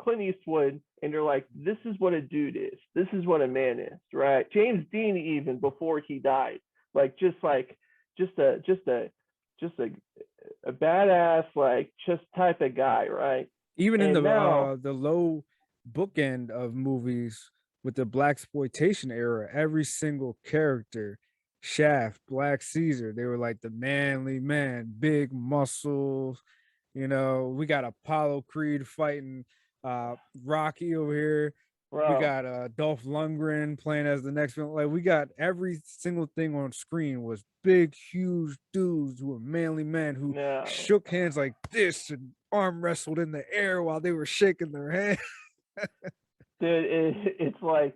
Clint Eastwood, and they're like, this is what a dude is. This is what a man is, right? James Dean, even before he died, like just a badass, like just type of guy, right? Even in the low bookend of movies with the blaxploitation era, every single character, Shaft, Black Caesar, they were like the manly man, big muscles. You know, we got Apollo Creed fighting Rocky over here. Bro. We got Dolph Lundgren playing as the next film. Like, we got every single thing on screen was big, huge dudes who were manly men who shook hands like this and arm wrestled in the air while they were shaking their hand. Dude, it's like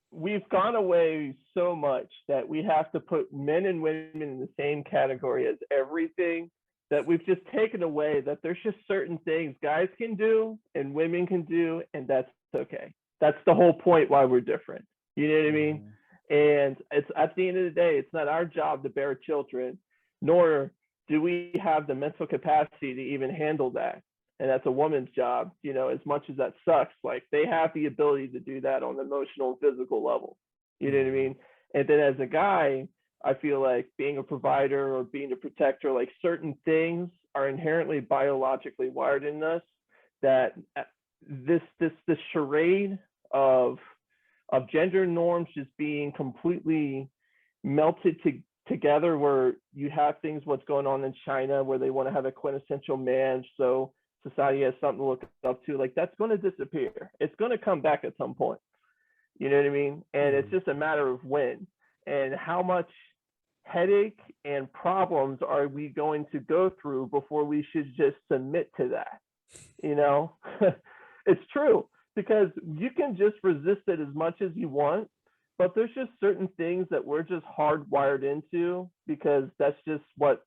we've gone away so much that we have to put men and women in the same category as everything, that we've just taken away that there's just certain things guys can do and women can do, and that's okay. That's the whole point why we're different. You know what I mean? And it's, at the end of the day, it's not our job to bear children, nor do we have the mental capacity to even handle that. And that's a woman's job, you know, as much as that sucks. Like, they have the ability to do that on the emotional and physical level. You know what I mean? And then as a guy, I feel like being a provider or being a protector, like, certain things are inherently biologically wired in us, that this charade of gender norms just being completely melted together, where you have things, what's going on in China, where they want to have a quintessential man, so society has something to look up to, like, that's going to disappear. It's going to come back at some point. You know what I mean? And it's just a matter of when and how much headache and problems are we going to go through before we should just submit to that. You know, it's true, because you can just resist it as much as you want, but there's just certain things that we're just hardwired into, because that's just what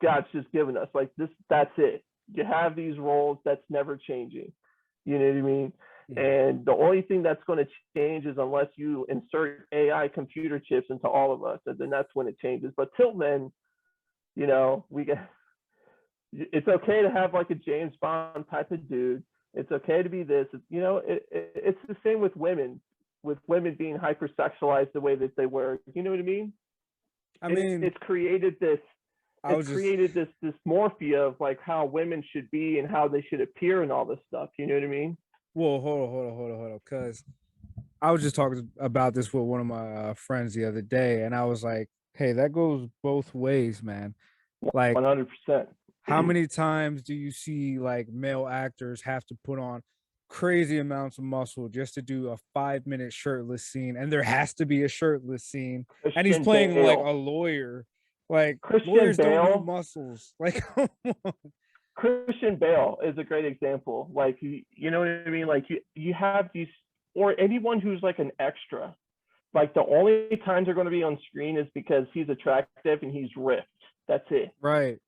God's just given us. Like, this, that's it. You have these roles, that's never changing. You know what I mean? And the only thing that's going to change is unless you insert AI computer chips into all of us, and then that's when it changes. But till then, you know, it's okay to have like a James Bond type of dude. It's okay to be this. You know, it's the same with women being hypersexualized the way that they were. You know what I mean? It's created this. This dysmorphia of like how women should be and how they should appear and all this stuff. You know what I mean? Well, hold on, because I was just talking about this with one of my friends the other day, and I was like, "Hey, that goes both ways, man. Like, 100%. How many times do you see like male actors have to put on crazy amounts of muscle just to do a 5-minute shirtless scene, and there has to be a shirtless scene, and he's playing like a lawyer." Like, lawyers don't need muscles. Like, come on. Christian Bale is a great example. Like, you know what I mean? Like, you have these, or anyone who's like an extra. Like, the only times they're going to be on screen is because he's attractive and he's ripped. That's it. Right.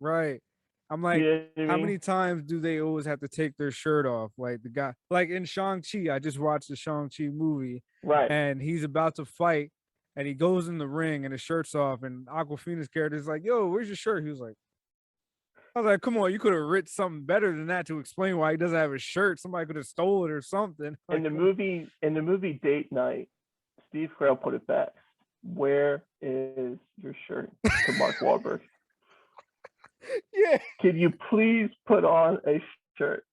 I'm like, how many times do they always have to take their shirt off? Like, the guy, like in Shang-Chi, I just watched the Shang-Chi movie. Right. And he's about to fight, and he goes in the ring and his shirt's off, and Aquafina's character is like, "Yo, where's your shirt?" He was like, I was like, come on, you could have written something better than that to explain why he doesn't have a shirt. Somebody could have stole it or something. Like, in the movie Date Night, Steve Carell put it best. Where is your shirt? To Mark Wahlberg. Yeah. Can you please put on a shirt?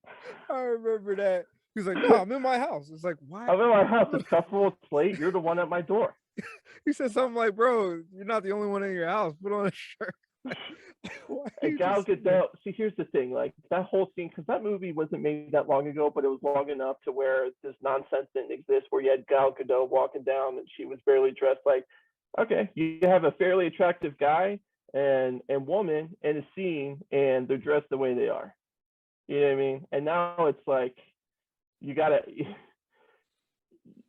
I remember that. He was like, "No, I'm in my house." It's like, why? I'm in my house. It's comfortable. It's late. You're the one at my door. He said something like, "Bro, you're not the only one in your house. Put on a shirt." Why are And you Gal just sitting there? Gadot. See, here's the thing: like that whole scene, because that movie wasn't made that long ago, but it was long enough to where this nonsense didn't exist, where you had Gal Gadot walking down and she was barely dressed. Like, okay, you have a fairly attractive guy and woman in a scene, and they're dressed the way they are. You know what I mean? And now it's like you gotta.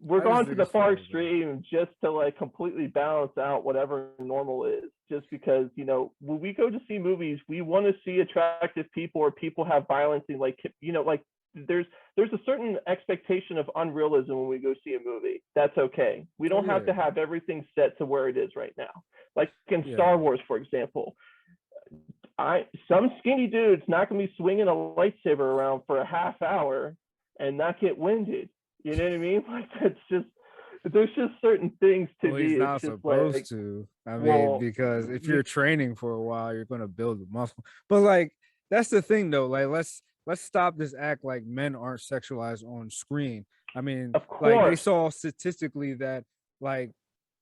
We're I just going to think the it's far funny, bro. extreme just to like completely balance out whatever normal is. Just because when we go to see movies, we want to see attractive people or people have violence and like like there's a certain expectation of unrealism when we go see a movie. That's okay. We Oh don't have yeah, to have everything set to where it is right now. Like in yeah. Star Wars, for example, some skinny dude's not going to be swinging a lightsaber around for a half hour and not get winded. You know what I mean? Like that's just there's just certain things to Well, he's me. It's not just supposed like, to. I mean, well, because if you you're training for a while, you're gonna build the muscle. But like, that's the thing, though. Like, let's stop this act like men aren't sexualized on screen. I mean, of like they course, saw statistically that like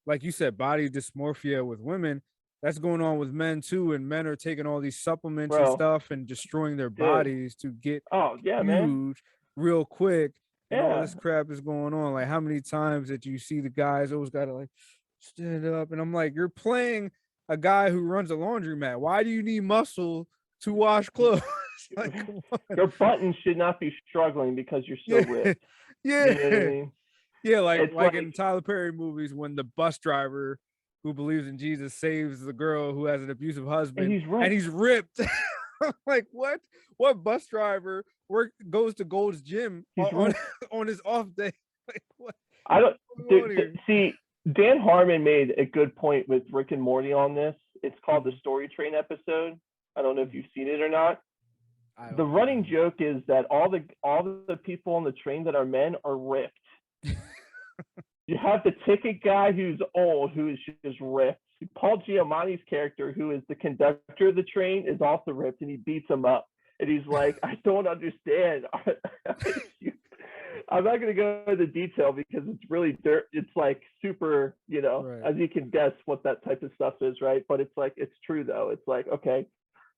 like you said, body dysmorphia with women, that's going on with men too. And men are taking all these supplements and bro, stuff and destroying their dude. bodies to get Oh yeah, man. huge real quick. And all Yeah, this crap is going on. Like, how many times that you see the guys always got to like stand up? And I'm like, you're playing a guy who runs a laundromat. Why do you need muscle to wash clothes? Like, come on. your buttons should not be struggling because you're so Yeah. ripped. You know what I Yeah. mean? Yeah, It's like like, in Tyler Perry movies when the bus driver who believes in Jesus saves the girl who has an abusive and husband he's and ripped. he's ripped. Like what? What bus driver goes to Gold's Gym He's on ripped. on his off day? Like what? I don't What's going on here? see. Dan Harmon made a good point with Rick and Morty on this. It's called the Mhm. Story Train episode. I don't know if Mhm. you've seen it or not. I The don't think I running joke is that all the people on the train that are men are ripped. have. You have the ticket guy who's old, who is just ripped. Paul Giamatti's character, who is the conductor of the train, is also ripped, and he beats him up. And he's like, "I don't understand." I'm not going to go into detail because it's really dirt. It's like super, Right. as you can guess what that type of stuff is, right? But it's like, it's true though. It's like, okay,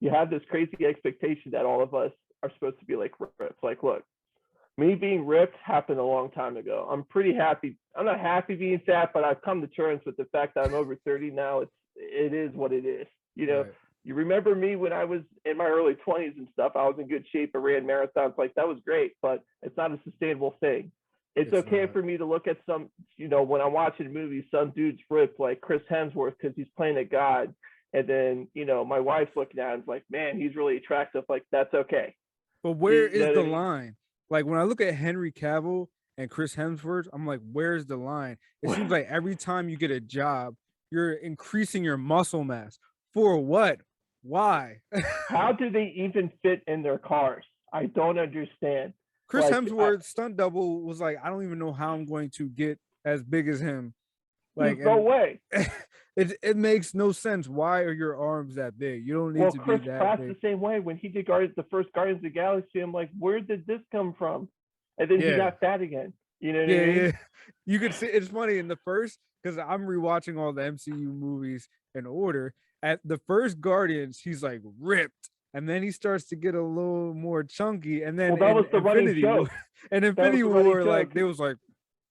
you have this crazy expectation that all of us are supposed to be like ripped. Like, look, me being ripped happened a long time ago. I'm pretty happy. I'm not happy being fat, but I've come to terms with the fact that I'm over 30 now. It is what it is. Right. You remember me when I was in my early 20s and stuff. I was in good shape. I ran marathons. Like that was great, but it's not a sustainable thing. It's It's okay not. for me to look at some, when I'm watching movies, some dude's ripped like Chris Hemsworth because he's playing a god. And then, my wife's looking at him like, man, he's really attractive. Like, that's okay. But where You know is what I the mean? line? Like when I look at Henry Cavill and Chris Hemsworth, I'm like, where's the line? It seems like every time you get a job, you're increasing your muscle mass. For what? Why? How do they even fit in their cars? I don't understand. Chris Like, Hemsworth's stunt double was like, I don't even know how I'm going to get as big as him. Like, there's no and way. it makes no sense. Why are your arms that big? You don't need Well, to be Chris that Pratt's big. the same way. When he did the first Guardians of the Galaxy, I'm like, where did this come from? And then he Yeah. got fat again. You know what I Yeah, mean? yeah. You could see it's funny in the first because I'm rewatching all the MCU movies in order. At the first Guardians, he's like ripped, and then he starts to get a little more chunky. And then Well, that in was the running Infinity War, joke. in That was Infinity the running War, joke. like they was like,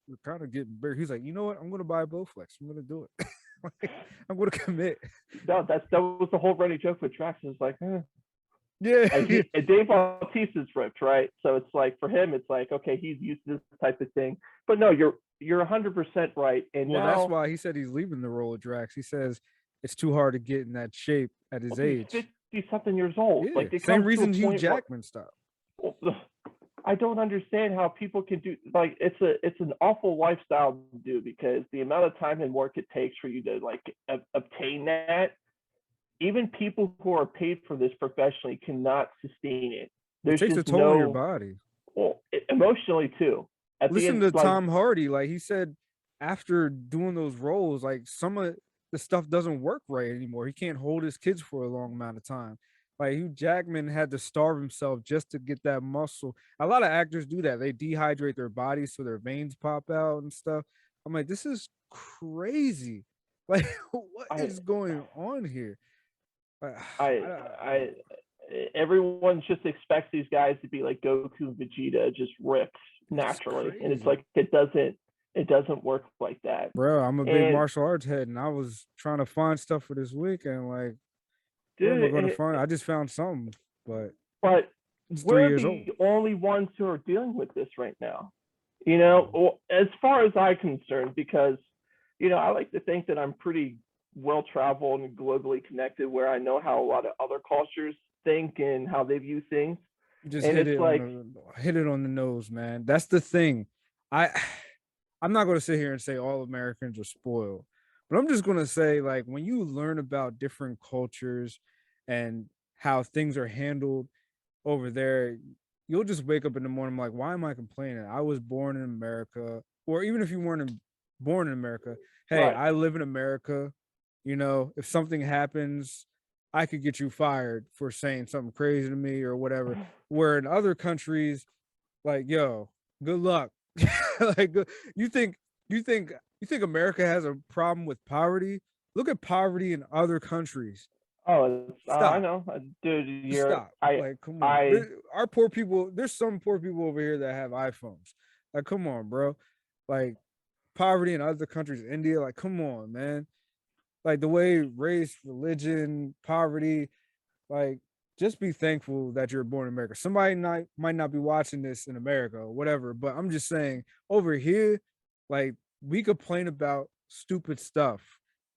we're kind of getting bigger. He's like, you know what? I'm gonna buy Bowflex. I'm gonna do it. Like, I'm gonna commit. No, that was the whole running joke with Drax. It's like, Yeah, and Dave Bautista's ripped, right? So it's like for him, it's like, okay, he's used to this type of thing. But no, you're 100% right. And well, that's now, why he said he's leaving the role of Drax. He says it's too hard to get in that shape at his well, he's age. 50 something years old. Yeah, Like it same comes to a reason Hugh point where, Jackman stopped. well, I don't understand how people can do, like, it's an awful lifestyle to do because the amount of time and work it takes for you to like obtain that, even people who are paid for this professionally cannot sustain it. It There's takes a just toll on your no, body. well, emotionally too. At the Listen end, to like, Tom Hardy. Like he said after doing those roles, like some of the stuff doesn't work right anymore. He can't hold his kids for a long amount of time. Like Hugh Jackman had to starve himself just to get that muscle. A lot of actors do that. They dehydrate their bodies so their veins pop out and stuff. I'm like, this is crazy. Like, what I is going on here? Like, I I everyone just expects these guys to be like Goku and Vegeta, just ripped it's naturally, and it's crazy. like it doesn't work like that. Bro, I'm a big And martial arts head, and I was trying to find stuff for this weekend. Like, where am I dude, going to find? I just found something, but but it's 3 we're years the old. only ones who are dealing with this right now. You know, as far as I'm concerned, because I like to think that I'm pretty well traveled and globally connected, where I know how a lot of other cultures think and how they view things. You just And it's like, hit it on the nose, man. That's the thing. I I'm not going to sit here and say all Americans are spoiled, but I'm just going to say, like, when you learn about different cultures and how things are handled over there, you'll just wake up in the morning like, why am I complaining? I was born in America, or even if you weren't born in America, hey, right. I live in America. If something happens, I could get you fired for saying something crazy to me or whatever. Where in other countries, like, yo, good luck. Like, you think you think you think America has a problem with poverty? Look at poverty in other countries. I Stop. know, dude. Just stop. Like, come on. I, Our poor people, there's some poor people over here that have iPhones. Like, come on, bro. Like, poverty in other countries, India, like, come on, man. Like, the way race, religion, poverty, like, just be thankful that you're born in America. Somebody might not be watching this in America or whatever, but I'm just saying over here, like, we complain about stupid stuff,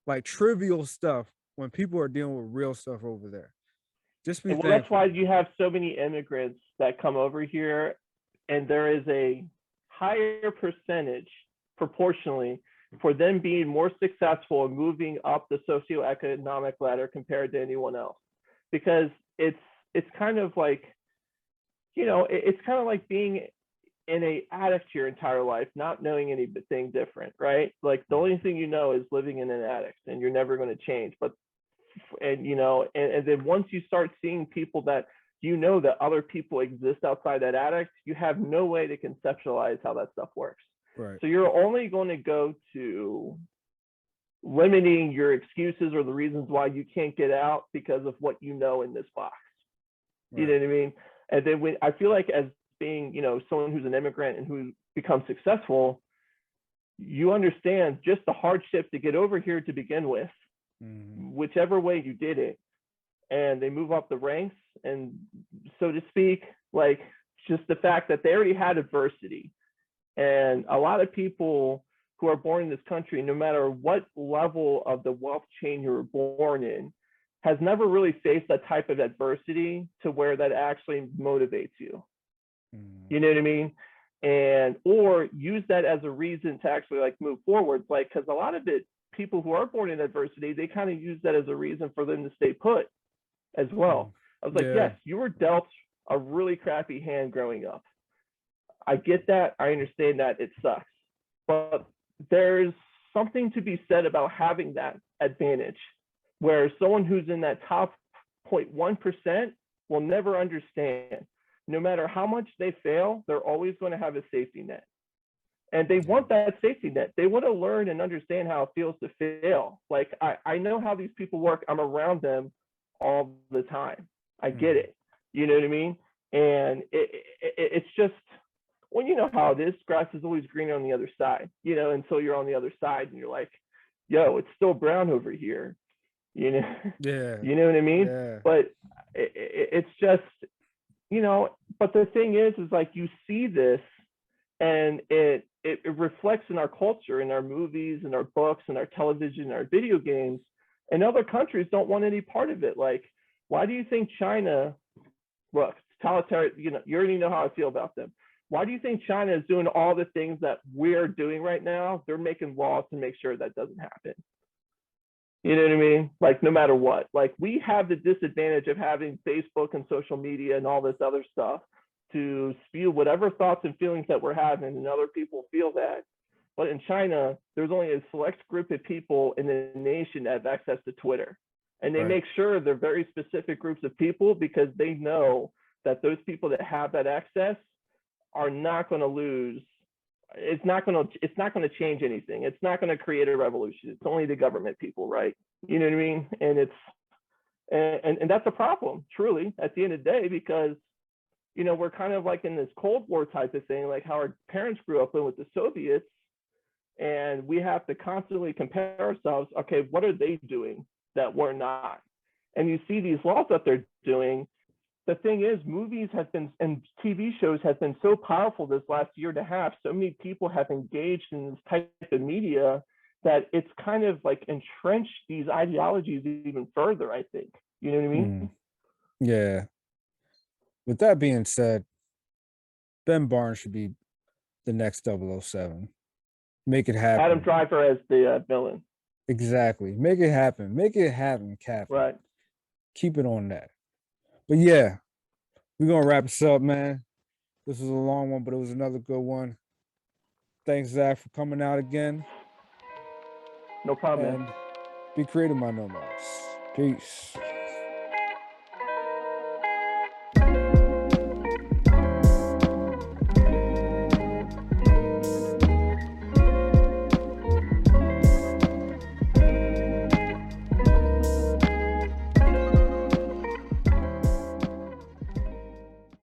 like trivial stuff, when people are dealing with real stuff over there. Just be well, that's why thankful. you have so many immigrants that come over here, and there is a higher percentage proportionally for them being more successful and moving up the socioeconomic ladder compared to anyone else, because it's kind of like, it's kind of like being in a addict your entire life, not knowing anything different, right? Like the only thing you know is living in an addict, and you're never going to change. But and then once you start seeing people that that other people exist outside that addict, you have no way to conceptualize how that stuff works. Right. So you're only going to go to limiting your excuses or the reasons why you can't get out because of what you know in this box. You know Right. what I mean? And then I feel like, as being, someone who's an immigrant and who becomes successful, you understand just the hardship to get over here to begin with, Mhm. whichever way you did it. And they move up the ranks, and so to speak, like, just the fact that they already had adversity. And a lot of people who are born in this country, no matter what level of the wealth chain you were born in, has never really faced that type of adversity to where that actually motivates you. Mhm. You know what I mean? And or use that as a reason to actually like move forward. Like, because a lot of it, people who are born in adversity, they kind of use that as a reason for them to stay put as Mhm. well. I was like, Yeah. yes, you were dealt a really crappy hand growing up. I get that. I understand that it sucks. But there's something to be said about having that advantage, where someone who's in that top 0.1% will never understand. No matter how much they fail, they're always going to have a safety net. And they Yeah. want that safety net. They want to learn and understand how it feels to fail. Like, I know how these people work. I'm around them all the time. I get Mhm. it. You know what I mean? And it's just, well, you know how it is. Grass is always greener on the other side, until you're on the other side and you're like, yo, it's still brown over here, you know, Yeah. you know what I mean? Yeah. But it's just, but the thing is like, you see this, and it reflects in our culture, in our movies, in our books, in our television, our video games, and other countries don't want any part of it. Like, why do you think China, look, totalitarian, you already know how I feel about them. Why do you think China is doing all the things that we're doing right now? They're making laws to make sure that doesn't happen. You know what I mean? Like, no matter what, like, we have the disadvantage of having Facebook and social media and all this other stuff to spew whatever thoughts and feelings that we're having, and other people feel that. But in China, there's only a select group of people in the nation that have access to Twitter. And they Right. make sure they're very specific groups of people, because they know that those people that have that access are not going to lose it's not gonna change anything. It's not gonna create a revolution. It's only the government people, right? You know what I mean? And and that's a problem, truly, at the end of the day, because we're kind of like in this Cold War type of thing, like how our parents grew up in with the Soviets, and we have to constantly compare ourselves. Okay, what are they doing that we're not? And you see these laws that they're doing. The thing is, movies have been and TV shows have been so powerful this last year and a half. So many people have engaged in this type of media that it's kind of like entrenched these ideologies even further, I think. You know what I mean? Yeah. With that being said, Ben Barnes should be the next 007. Make it happen. Adam Driver as the villain. Exactly. Make it happen. Make it happen, Captain. Right. Keep it on that. But yeah, we're going to wrap this up, man. This was a long one, but it was another good one. Thanks, Zach, for coming out again. No problem, man. And be creative, my nomads. Peace.